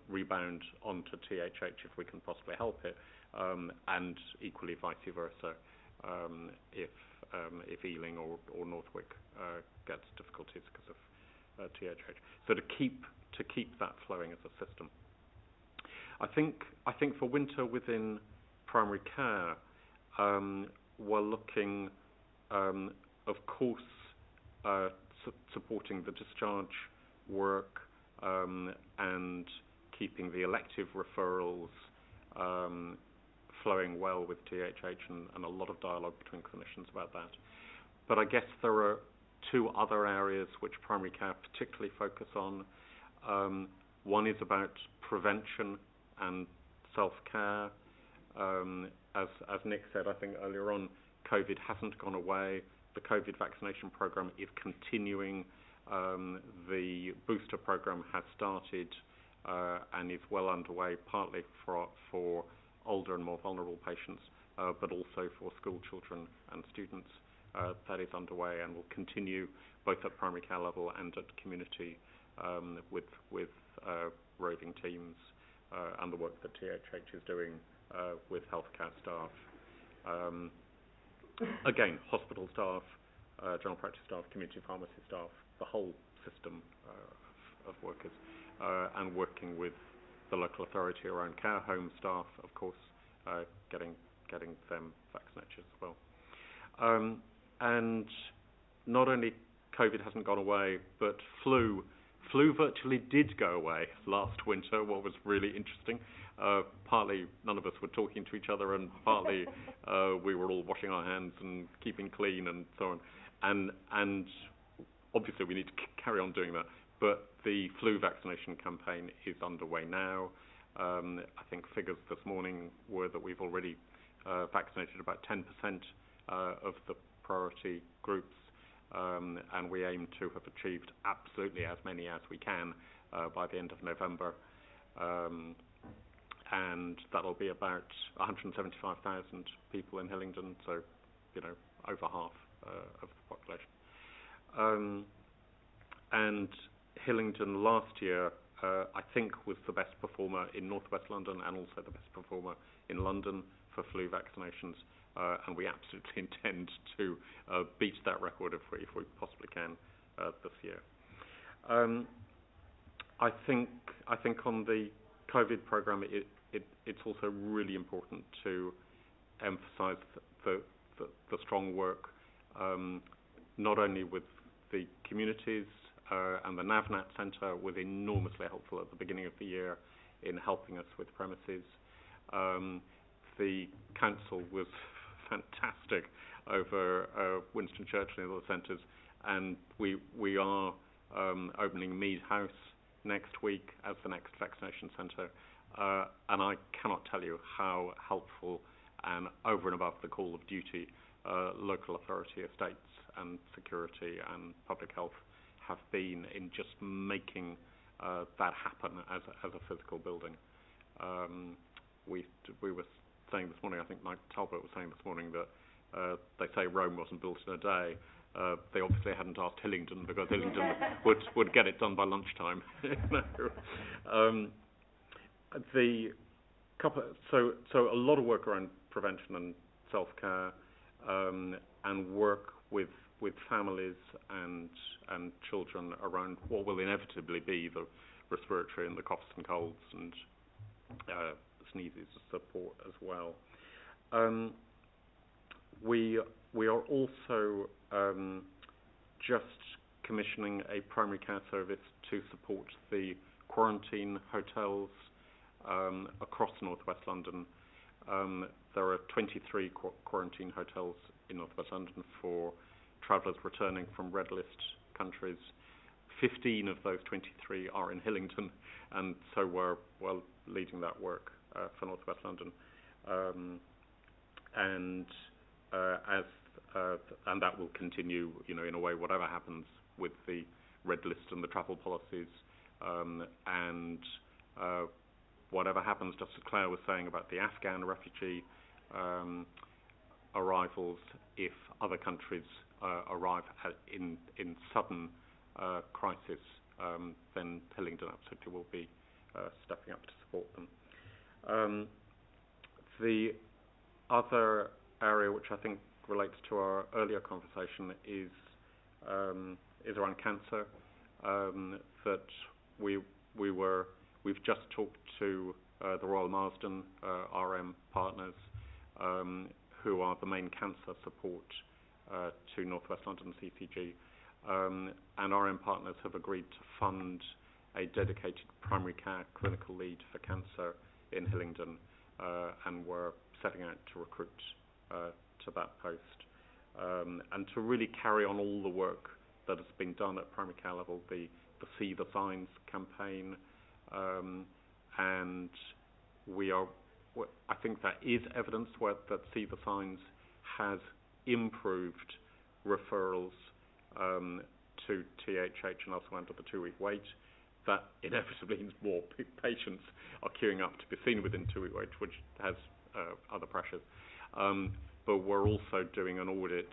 rebound onto THH if we can possibly help it, and equally vice versa if Ealing or Northwick gets difficulties because of THH. So to keep that flowing as a system. I think for winter within primary care, we're looking, of course, supporting the discharge work and keeping the elective referrals flowing well with THH and a lot of dialogue between clinicians about that. But I guess there are two other areas which primary care particularly focus on. One is about prevention and self-care. As Nick said, I think earlier on, COVID hasn't gone away. The COVID vaccination program is continuing. The booster program has started and is well underway, partly for older and more vulnerable patients, but also for school children and students. That is underway and will continue both at primary care level and at community with roving teams and the work that THH is doing with healthcare staff. Again, hospital staff, general practice staff, community pharmacy staff, the whole system of workers, and working with the local authority around care home staff, of course, getting them vaccinated as well. And not only COVID hasn't gone away, but flu virtually did go away last winter, what was really interesting. Partly none of us were talking to each other, and partly we were all washing our hands and keeping clean and so on. And obviously we need to carry on doing that. But the flu vaccination campaign is underway now. I think figures this morning were that we've already vaccinated about 10% of the priority groups, and we aim to have achieved absolutely as many as we can by the end of November. And that'll be about 175,000 people in Hillingdon, so, over half of the population. And Hillingdon last year, I think, was the best performer in North West London and also the best performer in London for flu vaccinations, and we absolutely intend to beat that record if we possibly can this year. I think on the COVID programme, it's also really important to emphasise the strong work, not only with the communities, and the NavNat Centre was enormously helpful at the beginning of the year in helping us with premises. The council was fantastic over Winston Churchill and other centres, and we are opening Mead House next week as the next vaccination centre, and I cannot tell you how helpful and over and above the call of duty local authority, estates and security and public health have been in just making that happen as a physical building. We were saying this morning, I think Mike Talbot was saying this morning, that they say Rome wasn't built in a day. They obviously hadn't asked Hillingdon, because Hillingdon would get it done by lunchtime. So a lot of work around prevention and self-care, and work with families and children around what will inevitably be the respiratory and the coughs and colds and sneezes support as well. We are also just commissioning a primary care service to support the quarantine hotels across North West London. There are 23 quarantine hotels in North West London for travellers returning from red list countries. 15 of those 23 are in Hillingdon, and so we're leading that work for North West London. And that will continue, in a way, whatever happens with the red list and the travel policies, and whatever happens, just as Claire was saying about the Afghan refugee arrivals, if other countries arrive in sudden crisis, then Hillingdon absolutely will be stepping up to support them. The other area which I think relates to our earlier conversation is around cancer. That we've just talked to the Royal Marsden RM partners, who are the main cancer support to North West London CCG, and RM partners have agreed to fund a dedicated primary care clinical lead for cancer in Hillingdon, and we're setting out to recruit to that post, and to really carry on all the work that has been done at primary care level, the See the Signs campaign, and I think there is evidence that See the Signs has improved referrals to THH and elsewhere under the 2-week wait. That inevitably means more patients are queuing up to be seen within 2-week wait, which has other pressures. But we're also doing an audit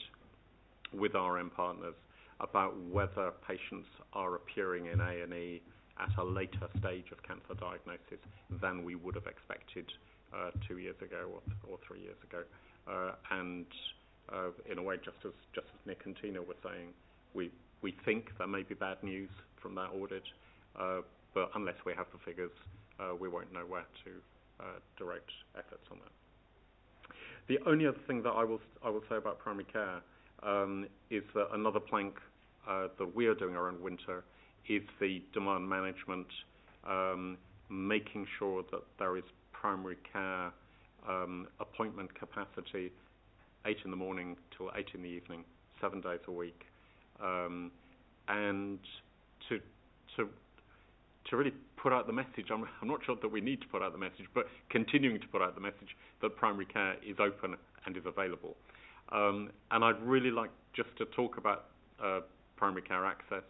with RM partners about whether patients are appearing in A&E at a later stage of cancer diagnosis than we would have expected 2 years ago or 3 years ago. And in a way, just as Nick and Tina were saying, we think there may be bad news from that audit, but unless we have the figures, we won't know where to direct efforts on that. The only other thing that I will say about primary care is that another plank that we are doing around winter is the demand management, making sure that there is primary care appointment capacity 8 in the morning till 8 in the evening, 7 days a week, and to really put out the message. I'm not sure that we need to put out the message, but continuing to put out the message that primary care is open and is available. And I'd really like just to talk about primary care access.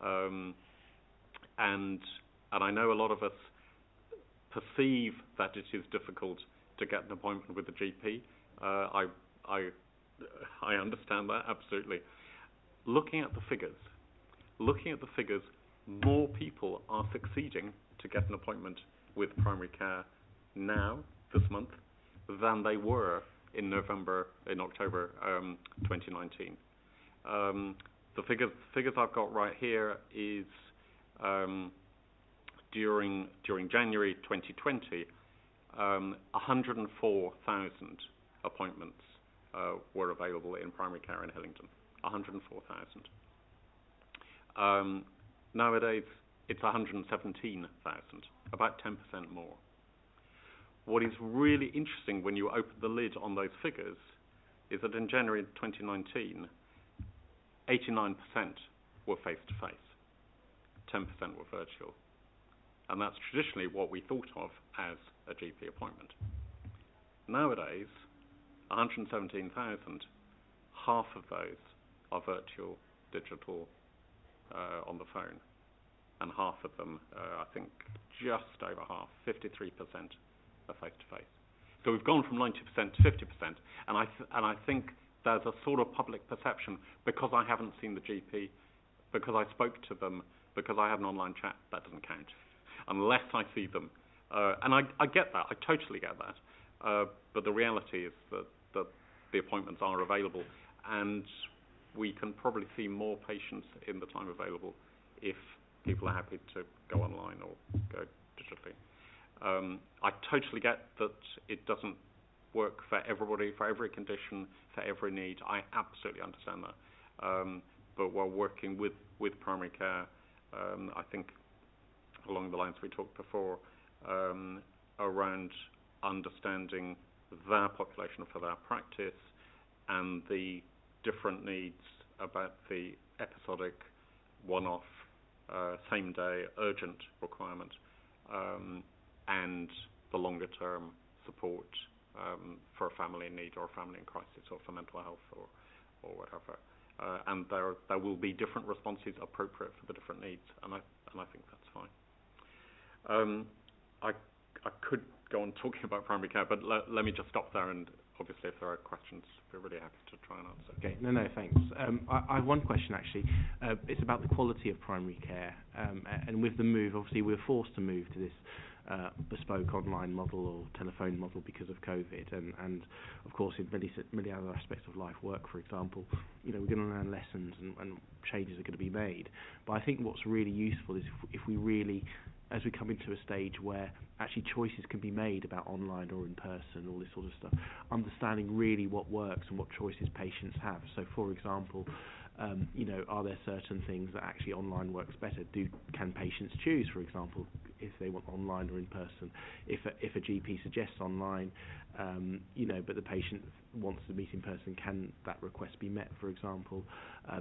And I know a lot of us perceive that it is difficult to get an appointment with the GP. I understand that, absolutely. Looking at the figures, more people are succeeding to get an appointment with primary care now, this month, than they were in October 2019. The figures I've got right here is during January 2020, 104,000 appointments were available in primary care in Hillingdon. 104,000. Nowadays, it's 117,000, about 10% more. What is really interesting when you open the lid on those figures is that in January 2019, 89% were face-to-face, 10% were virtual. And that's traditionally what we thought of as a GP appointment. Nowadays, 117,000, half of those are virtual, digital, on the phone, and half of them, I think just over half, 53%, are face-to-face. So we've gone from 90% to 50%, and I think there's a sort of public perception, because I haven't seen the GP, because I spoke to them, because I had an online chat, that doesn't count, unless I see them. And I get that, I totally get that, but the reality is that the appointments are available, and we can probably see more patients in the time available if people are happy to go online or go digitally. I totally get that it doesn't work for everybody, for every condition, for every need. I absolutely understand that. But we're working with primary care, I think along the lines we talked before, around understanding their population for their practice and the different needs about the episodic, one-off, same-day, urgent requirement, and the longer-term support for a family in need or a family in crisis or for mental health or whatever. And there will be different responses appropriate for the different needs, and I think that's fine. I could go on talking about primary care, but let me just stop there, and obviously if there are questions, we're really happy to try and answer. Okay, no, thanks. I have one question actually. It's about the quality of primary care, and with the move, obviously we're forced to move to this bespoke online model or telephone model because of COVID, and of course in many other aspects of life, work for example, we're going to learn lessons and changes are going to be made. But I think what's really useful is if we really, as we come into a stage where actually choices can be made about online or in person, all this sort of stuff, understanding really what works and what choices patients have. So for example, are there certain things that actually online works better? Can patients choose, for example, if they want online or in person? If a GP suggests online, but the patient wants to meet in person, can that request be met, for example?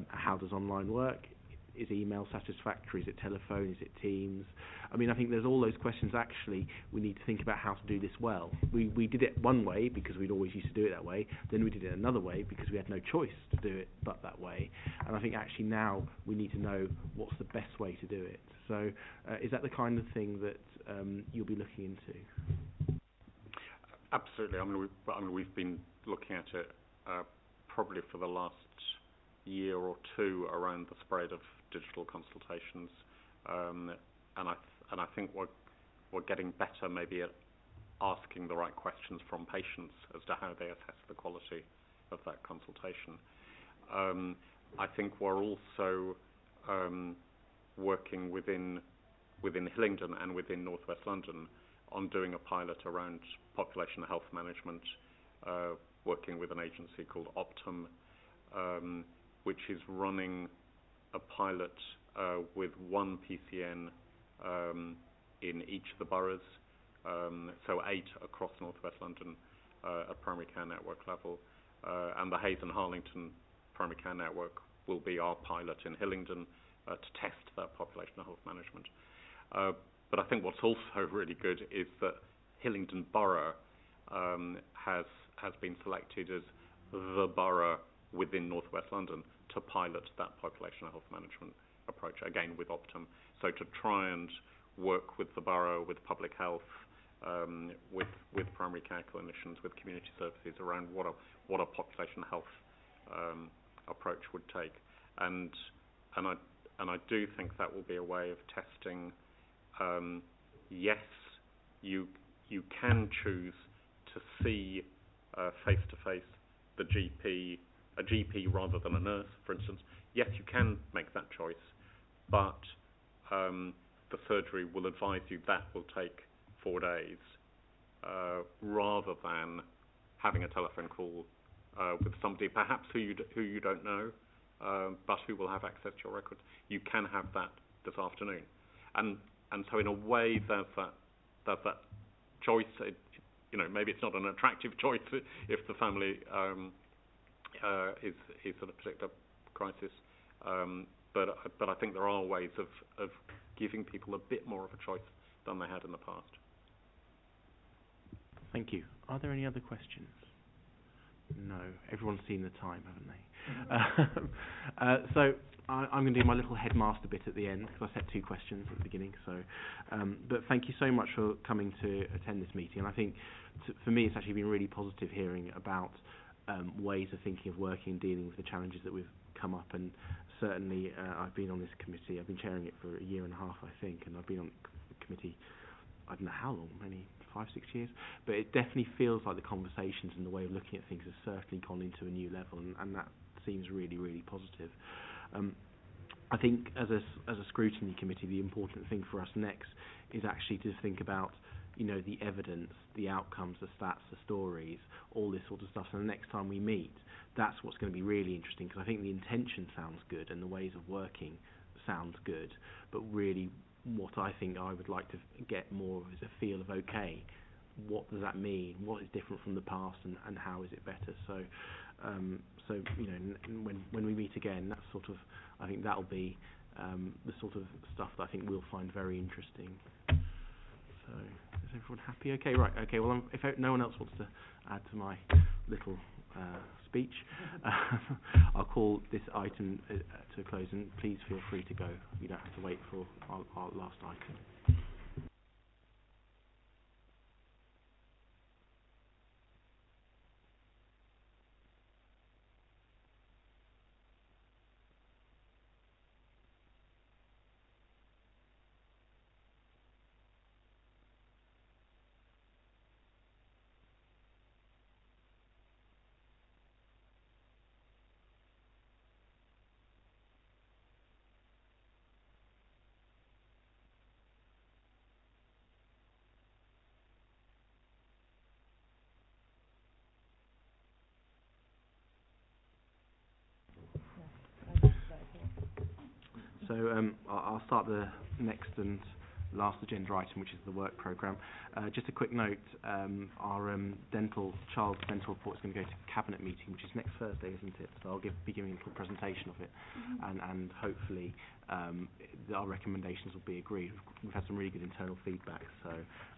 How does online work? Is email satisfactory? Is it telephone? Is it Teams? I think there's all those questions. Actually, we need to think about how to do this well. We did it one way because we'd always used to do it that way. Then we did it another way because we had no choice to do it but that way. And I think actually now we need to know what's the best way to do it. So is that the kind of thing that you'll be looking into? Absolutely. We've been looking at it probably for the last year or two around the spread of digital consultations, I think we're getting better maybe at asking the right questions from patients as to how they assess the quality of that consultation. I think we're also working within Hillingdon and within North West London on doing a pilot around population health management, working with an agency called Optum, which is running a pilot with one PCN in each of the boroughs, so 8 across North West London at primary care network level, and the Hayes and Harlington primary care network will be our pilot in Hillingdon to test that population health management. But I think what's also really good is that Hillingdon Borough has been selected as the borough within North West London to pilot that population health management approach, again with Optum. So to try and work with the borough, with public health, with primary care clinicians, with community services around what a population health approach would take, and I do think that will be a way of testing. Yes, you can choose to see face to face the GP, a GP rather than a nurse, for instance. Yes, you can make that choice, but the surgery will advise you that will take 4 days, rather than having a telephone call with somebody perhaps who you don't know, but who will have access to your records. You can have that this afternoon, and so in a way there's that choice. Maybe it's not an attractive choice if the family is at a particular crisis, but I think there are ways of giving people a bit more of a choice than they had in the past. Thank you. Are there any other questions? No. Everyone's seen the time, haven't they? So I'm going to do my little headmaster bit at the end, because I set 2 questions at the beginning. So, but thank you so much for coming to attend this meeting. And I think, for me, it's actually been really positive hearing about ways of thinking of working and dealing with the challenges that we've come up. And certainly, I've been on this committee. I've been chairing it for 1.5 years, I think, and I've been on the committee, I don't know how long, maybe 5-6 years, but it definitely feels like the conversations and the way of looking at things has certainly gone into a new level, and that seems really, really positive. I think as a scrutiny committee, the important thing for us next is actually to think about, the evidence, the outcomes, the stats, the stories, all this sort of stuff. So the next time we meet, that's what's going to be really interesting, because I think the intention sounds good and the ways of working sounds good, but really what I think I would like to get more of is a feel of, okay, what does that mean? What is different from the past, and how is it better? So, when we meet again, that's sort of, I think that'll be the sort of stuff that I think we'll find very interesting. So, is everyone happy? Okay, right. Okay, well, if no one else wants to add to my little speech, I'll call this item to a close, and please feel free to go. You don't have to wait for our last item. So I'll start the next and last agenda item, which is the work programme. Just a quick note, our child dental report is going to go to cabinet meeting, which is next Thursday, isn't it? So I'll be giving a little presentation of it, and hopefully our recommendations will be agreed. We've had some really good internal feedback, so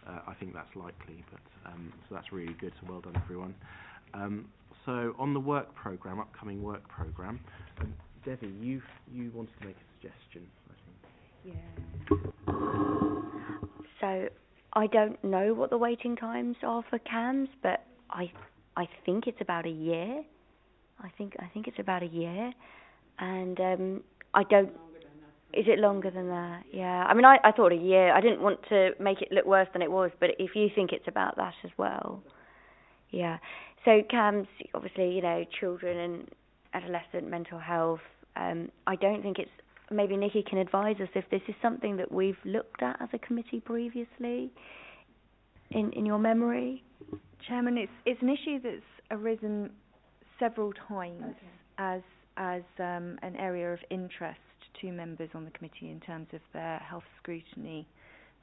I think that's likely, but so that's really good, so well done everyone. So on the work programme, upcoming work programme, Debbie, you wanted to make a suggestion, I think. Yeah. So I don't know what the waiting times are for CAMS, but I think it's about a year. I think it's about a year, and I don't. Is it longer than that? Yeah. I mean, I thought a year. I didn't want to make it look worse than it was, but if you think it's about that as well. Yeah. So CAMS, obviously, children and adolescent mental health. I don't think it's, maybe Nikki can advise us if this is something that we've looked at as a committee previously, in your memory. Chairman, it's an issue that's arisen several times as an area of interest to members on the committee in terms of their health scrutiny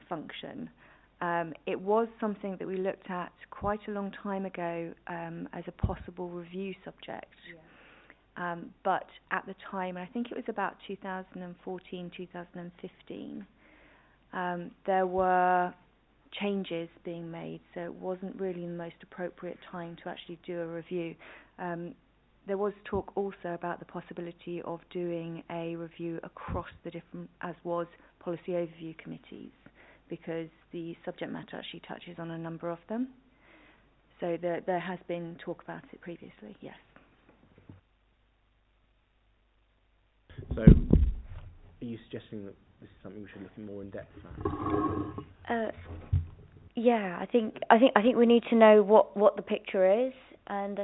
function. It was something that we looked at quite a long time ago as a possible review subject. Yeah. But at the time, I think it was about 2014, 2015, there were changes being made, so it wasn't really the most appropriate time to actually do a review. There was talk also about the possibility of doing a review across the different, as was, policy overview committees, because the subject matter actually touches on a number of them. So there has been talk about it previously, yes. So, are you suggesting that this is something we should look more in depth at? Yeah, I think we need to know what the picture is, and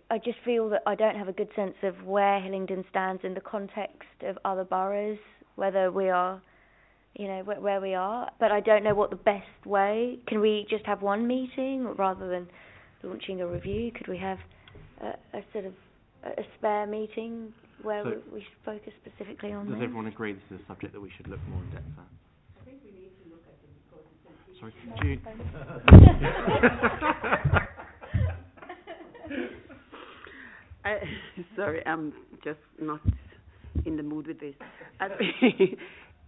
I just feel that I don't have a good sense of where Hillingdon stands in the context of other boroughs, whether we are, where we are, but I don't know what the best way. Can we just have one meeting rather than launching a review? Could we have a sort of a spare meeting where we focus specifically on this? Does everyone agree this is a subject that we should look more in depth at? I think we need to look at it because it's Sorry, June. Sorry, I'm just not in the mood with this.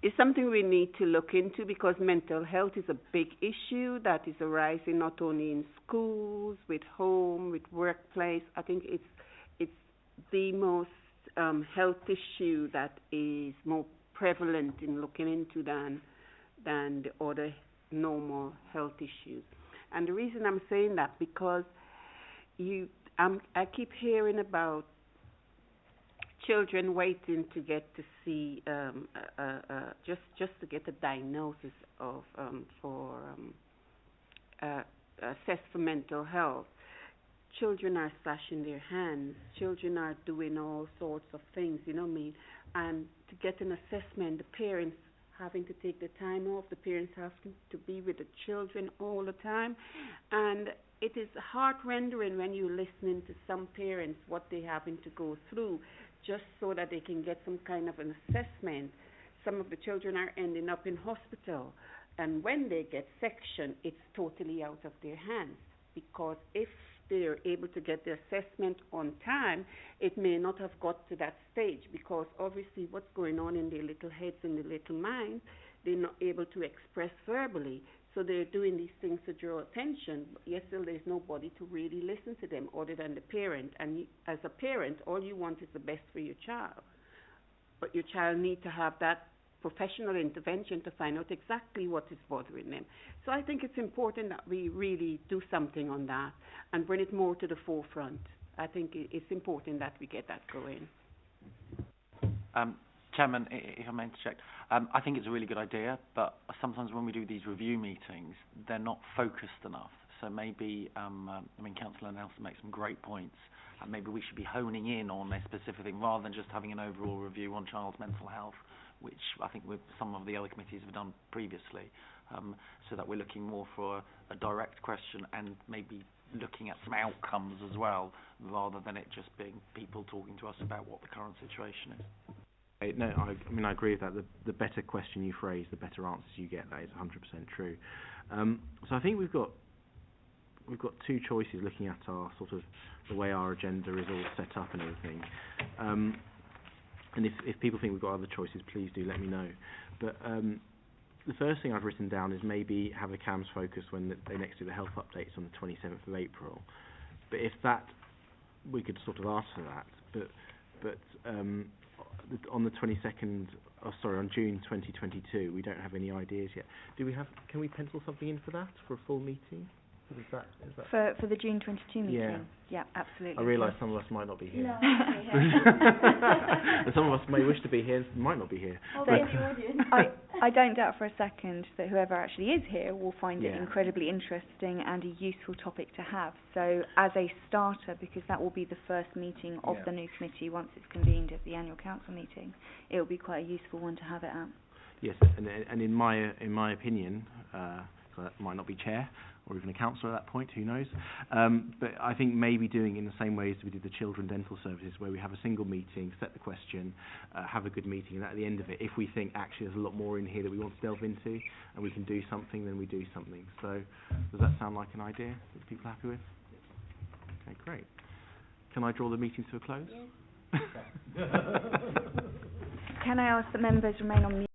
It's something we need to look into because mental health is a big issue that is arising not only in schools, with home, with workplace. I think it's the most health issue that is more prevalent in looking into than the other normal health issues. And the reason I'm saying that because I keep hearing about children waiting to get to see just to get a diagnosis of assess for mental health. Children are slashing their hands. Children are doing all sorts of things, and to get an assessment, the parents having to take the time off, the parents having to be with the children all the time, and it is heart-rending when you're listening to some parents, what they're having to go through, just so that they can get some kind of an assessment. Some of the children are ending up in hospital, and when they get sectioned, it's totally out of their hands, because if they're able to get the assessment on time, it may not have got to that stage, because obviously what's going on in their little heads and their little minds, they're not able to express verbally. So they're doing these things to draw attention, but yet still there's nobody to really listen to them other than the parent. And as a parent, all you want is the best for your child. But your child needs to have that professional intervention to find out exactly what is bothering them. So I think it's important that we really do something on that and bring it more to the forefront. I think it's important that we get that going. Chairman, if I may interject, I think it's a really good idea, but sometimes when we do these review meetings, they're not focused enough. So maybe, Councillor Nelson makes some great points, and maybe we should be honing in on a specific thing rather than just having an overall review on child's mental health, which I think some of the other committees have done previously, so that we're looking more for a direct question and maybe looking at some outcomes as well, rather than it just being people talking to us about what the current situation is. No, I agree with that. The better question you phrase, the better answers you get. That is 100% true. So I think we've got two choices looking at our sort of the way our agenda is all set up and everything. And if people think we've got other choices, please do let me know. But the first thing I've written down is maybe have a CAMS focus when they next do the health updates on the 27th of April. But if that, we could sort of ask for that. But on the 22nd, on June 2022, we don't have any ideas yet. Can we pencil something in for that, for a full meeting? Is that For the June 22 meeting? Yeah. Yeah, absolutely. I realise some of us might not be here. No. And some of us may wish to be here, might not be here. I don't doubt for a second that whoever actually is here will find it Yeah. incredibly interesting and a useful topic to have. So as a starter, because that will be the first meeting of Yeah. the new committee once it's convened at the annual council meeting, it will be quite a useful one to have it at. Yes, and in my opinion, 'cause I might not be chair or even a councillor at that point, who knows? But I think maybe doing it in the same way as we did the children dental services, where we have a single meeting, set the question, have a good meeting, and at the end of it, if we think actually there's a lot more in here that we want to delve into, and we can do something, then we do something. So, does that sound like an idea that people are happy with? Okay, great. Can I draw the meeting to a close? Can I ask that members remain on mute?